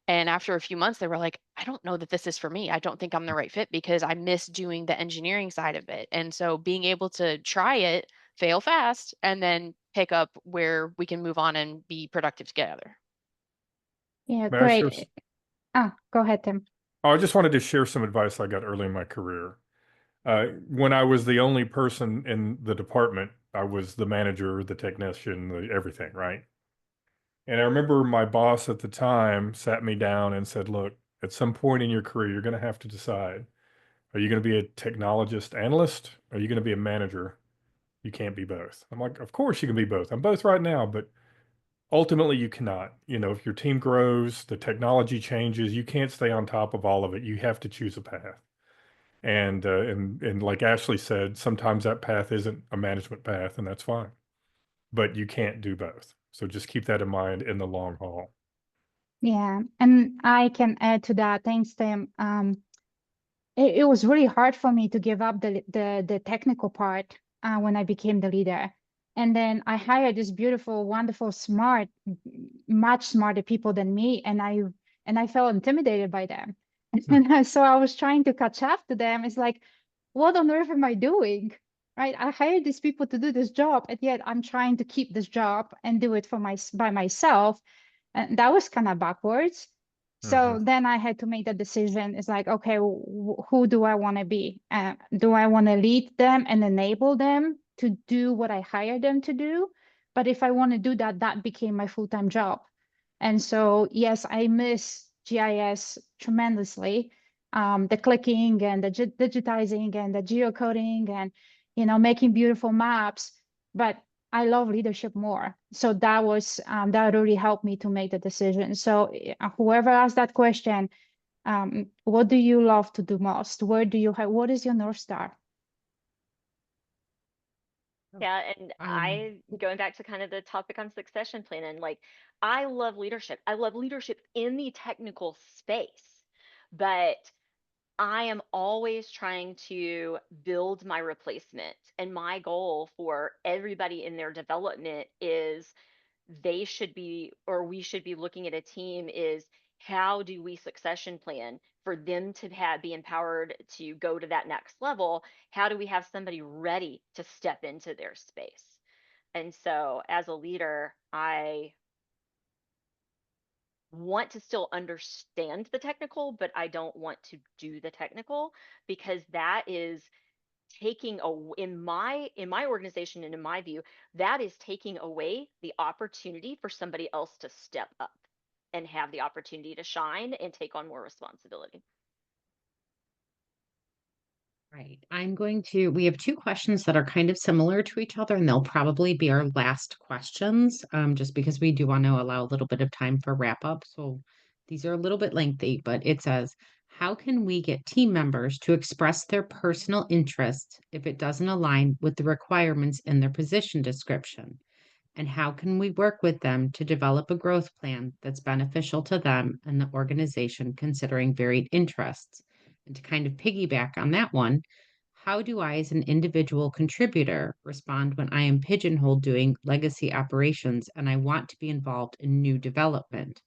And after a few months, they were like, I don't know that this is for me. I don't think I'm the right fit because I miss doing the engineering side of it. And so being able to try it, fail fast, and then pick up where we can move on and be productive together. Yeah, May I share great. Go ahead, Tim. Oh, I just wanted to share some advice I got early in my career. When I was the only person in the department, I was the manager, the technician, everything, right? And I remember my boss at the time sat me down and said, look, at some point in your career, you're going to have to decide, are you going to be a technologist analyst? Or are you going to be a manager? You can't be both. I'm like, of course you can be both. I'm both right now, but ultimately you cannot. You know, if your team grows, the technology changes, you can't stay on top of all of it. You have to choose a path. And like Ashley said, sometimes that path isn't a management path, and that's fine. But you can't do both. So just keep that in mind in the long haul. Yeah, and I can add to that. Thanks, Tim. It was really hard for me to give up the technical part when I became the leader. And then I hired this beautiful, wonderful, smart, much smarter people than me, and I felt intimidated by them. And so I was trying to catch up to them. It's like, what on earth am I doing? Right? I hired these people to do this job, and yet I'm trying to keep this job and do it by myself. And that was kind of backwards. So then I had to make the decision. It's like, okay, who do I want to be? Do I want to lead them and enable them to do what I hired them to do? But if I want to do that, that became my full-time job. And so, yes, I miss GIS tremendously. The clicking and the digitizing and the geocoding and, making beautiful maps. But I love leadership more. So that was that really helped me to make the decision. So whoever asked that question, what do you love to do most? What is your North Star? Yeah, and going back to kind of the topic on succession planning, like I love leadership. I love leadership in the technical space, but I am always trying to build my replacement. And my goal for everybody in their development is they should be, or we should be looking at a team is how do we succession plan for them to be empowered to go to that next level? How do we have somebody ready to step into their space? And so as a leader, I want to still understand the technical, but I don't want to do the technical because that is taking in my organization and in my view, that is taking away the opportunity for somebody else to step up and have the opportunity to shine and take on more responsibility. Right. We have two questions that are kind of similar to each other, and they'll probably be our last questions, just because we do want to allow a little bit of time for wrap up. So these are a little bit lengthy, but it says, how can we get team members to express their personal interests if it doesn't align with the requirements in their position description? And how can we work with them to develop a growth plan that's beneficial to them and the organization considering varied interests? And to kind of piggyback on that one, how do I, as an individual contributor, respond when I am pigeonholed doing legacy operations and I want to be involved in new development?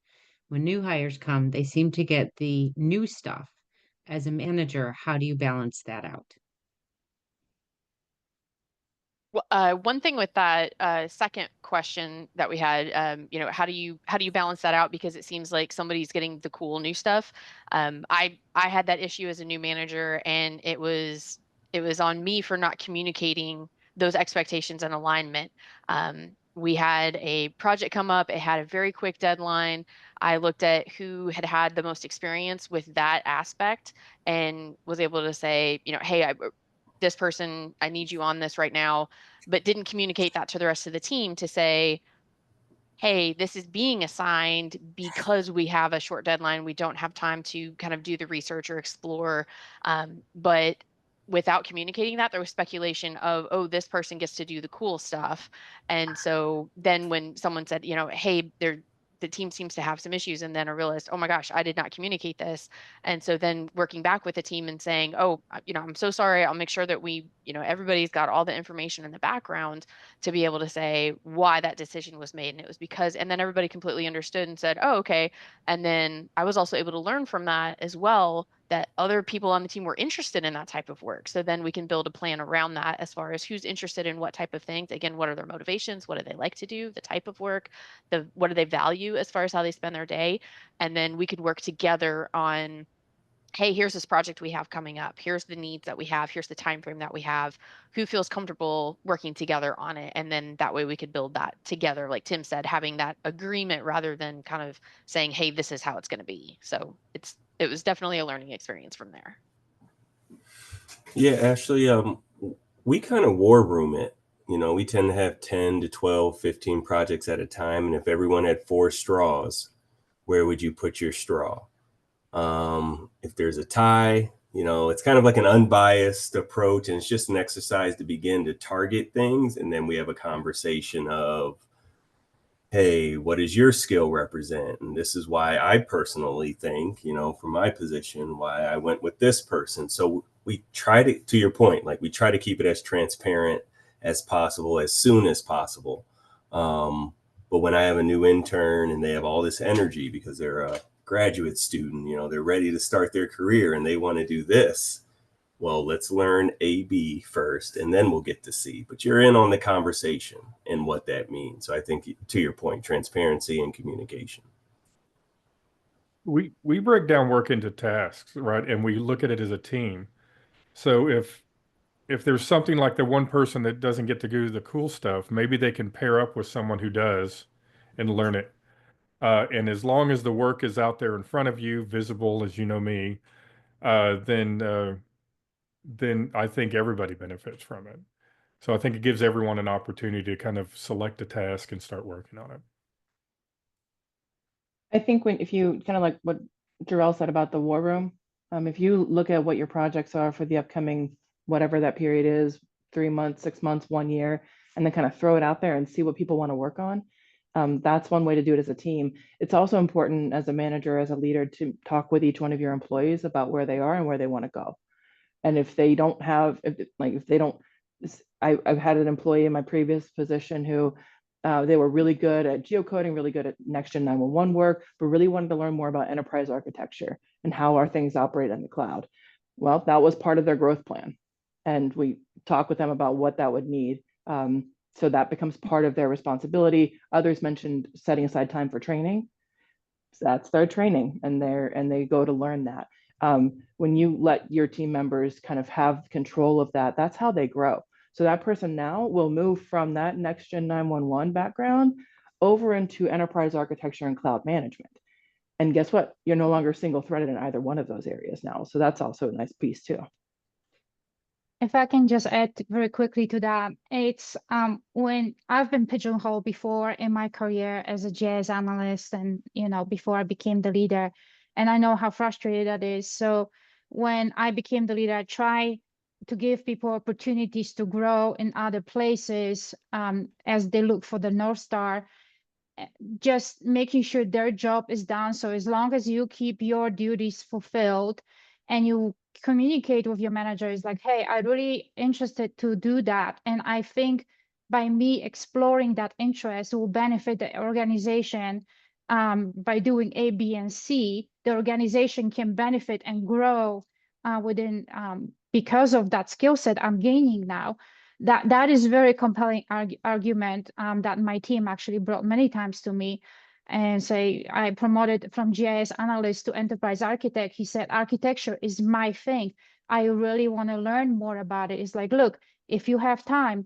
When new hires come, they seem to get the new stuff. As a manager, how do you balance that out? Well, one thing with that second question that we had, how do you balance that out? Because it seems like somebody's getting the cool new stuff. I had that issue as a new manager, and it was on me for not communicating those expectations and alignment. We had a project come up. It had a very quick deadline. I looked at who had the most experience with that aspect and was able to say, hey, this person, I need you on this right now, but didn't communicate that to the rest of the team to say, hey, this is being assigned because we have a short deadline. We don't have time to kind of do the research or explore. But without communicating that, there was speculation of, oh, this person gets to do the cool stuff. And so then when someone said, hey, the team seems to have some issues. And then I realized, oh my gosh, I did not communicate this. And so then working back with the team and saying, oh, I'm so sorry. I'll make sure that we, everybody's got all the information in the background to be able to say why that decision was made. And it was because, and then everybody completely understood and said, oh, okay. And then I was also able to learn from that as well, that other people on the team were interested in that type of work. So then we can build a plan around that as far as who's interested in what type of things. Again, what are their motivations? What do they like to do? The type of work, what do they value as far as how they spend their day? And then we could work together on, hey, here's this project we have coming up. Here's the needs that we have. Here's the time frame that we have. Who feels comfortable working together on it? And then that way we could build that together. Like Tim said, having that agreement rather than kind of saying, hey, this is how it's going to be. So it was definitely a learning experience from there. Yeah, actually, we kind of war room it. We tend to have 10 to 12, 15 projects at a time. And if everyone had 4 straws, where would you put your straw? If there's a tie, it's kind of like an unbiased approach, and it's just an exercise to begin to target things. And then we have a conversation of, hey, what does your skill represent? And this is why I personally think, from my position, why I went with this person. So we try to your point, like we try to keep it as transparent as possible, as soon as possible. But when I have a new intern and they have all this energy because they're a graduate student, they're ready to start their career and they want to do this. Well, let's learn A, B first, and then we'll get to C. But you're in on the conversation and what that means. So I think, to your point, transparency and communication. We break down work into tasks, right? And we look at it as a team. So if there's something like the one person that doesn't get to do the cool stuff, maybe they can pair up with someone who does and learn it. And as long as the work is out there in front of you, visible, as you know me, then I think everybody benefits from it. So I think it gives everyone an opportunity to kind of select a task and start working on it. I think if you kind of like what Jarell said about the war room, if you look at what your projects are for the upcoming, whatever that period is, 3 months, 6 months, 1 year, and then kind of throw it out there and see what people want to work on. That's one way to do it as a team. It's also important as a manager, as a leader, to talk with each one of your employees about where they are and where they want to go. And if they don't have, I've had an employee in my previous position who they were really good at geocoding, really good at next-gen 911 work, but really wanted to learn more about enterprise architecture and how our things operate in the cloud. Well, that was part of their growth plan. And we talked with them about what that would need. So that becomes part of their responsibility. Others mentioned setting aside time for training. So that's their training, and they go to learn that. When you let your team members kind of have control of that, that's how they grow. So that person now will move from that next gen 911 background over into enterprise architecture and cloud management. And guess what? You're no longer single threaded in either one of those areas now. So that's also a nice piece too. If I can just add very quickly to that, it's when I've been pigeonholed before in my career as a GIS analyst and, before I became the leader, and I know how frustrating that is. So when I became the leader, I try to give people opportunities to grow in other places as they look for the North Star, just making sure their job is done. So as long as you keep your duties fulfilled and you communicate with your manager, is like, hey, I'm really interested to do that. And I think by me exploring that interest will benefit the organization. By doing A, B, and C, the organization can benefit and grow within because of that skill set I'm gaining now. That is very compelling argument that my team actually brought many times to me, and say I promoted from GIS analyst to enterprise architect. He said, architecture is my thing. I really want to learn more about it. It's like, look, if you have time,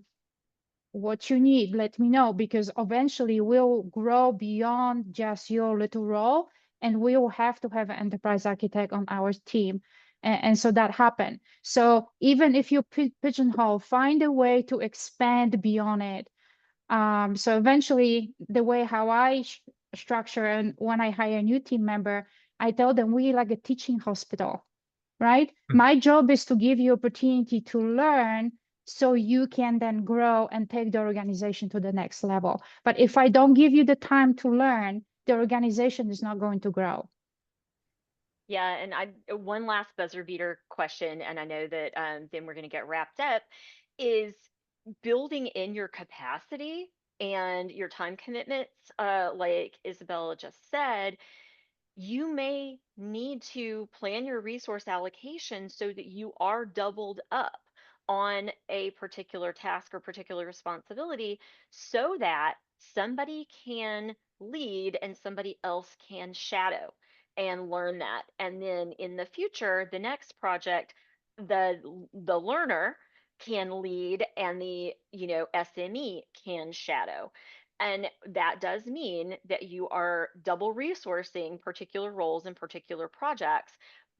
what you need, let me know, because eventually we'll grow beyond just your little role, and we will have to have an enterprise architect on our team. And so that happened. So even if you pigeonhole, find a way to expand beyond it. So eventually, the way how I structure, and when I hire a new team member, I tell them we like a teaching hospital, right? My job is to give you opportunity to learn so you can then grow and take the organization to the next level. But if I don't give you the time to learn, the organization is not going to grow. Yeah, and one last buzzer beater question, and I know that then we're going to get wrapped up, is building in your capacity and your time commitments, like Izabela just said. You may need to plan your resource allocation so that you are doubled up on a particular task or particular responsibility so that somebody can lead and somebody else can shadow and learn that. And then in the future, the next project, the learner can lead and the SME can shadow. And that does mean that you are double resourcing particular roles and particular projects,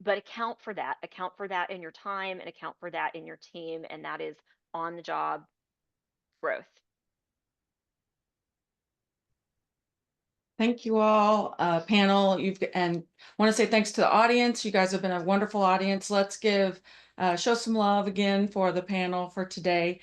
but account for that in your time and account for that in your team. And that is on the job growth. Thank you all, panel. And want to say thanks to the audience. You guys have been a wonderful audience. Let's show some love again for the panel for today.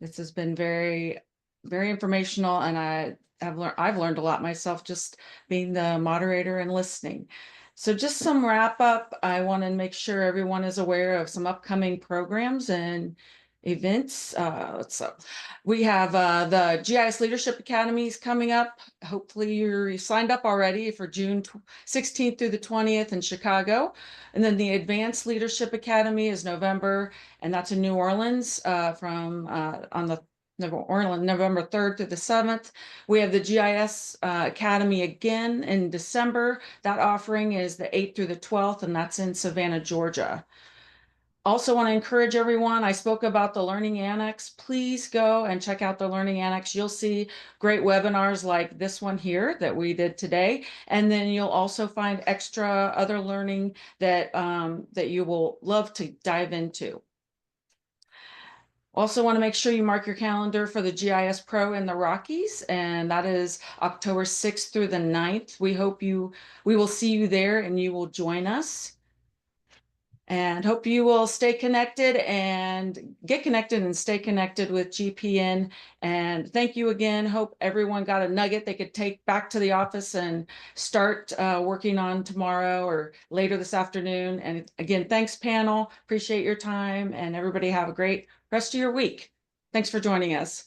This has been very, very informational, and I've learned a lot myself just being the moderator and listening. So just some wrap up. I want to make sure everyone is aware of some upcoming programs and events. So we have the GIS Leadership Academies coming up. Hopefully you're signed up already for June 16th through the 20th in Chicago. And then the Advanced Leadership Academy is November, and that's in New Orleans on November 3rd through the 7th. We have the GIS Academy again in December. That offering is the 8th through the 12th, and that's in Savannah, Georgia. Also want to encourage everyone, I spoke about the Learning Annex. Please go and check out the Learning Annex. You'll see great webinars like this one here that we did today. And then you'll also find extra other learning that, that you will love to dive into. Also want to make sure you mark your calendar for the GIS Pro in the Rockies, and that is October 6th through the 9th. We will see you there and you will join us. And hope you will stay connected and get connected and stay connected with GPN. And thank you again. Hope everyone got a nugget they could take back to the office and start working on tomorrow or later this afternoon. And again, thanks panel. Appreciate your time, and everybody have a great rest of your week. Thanks for joining us.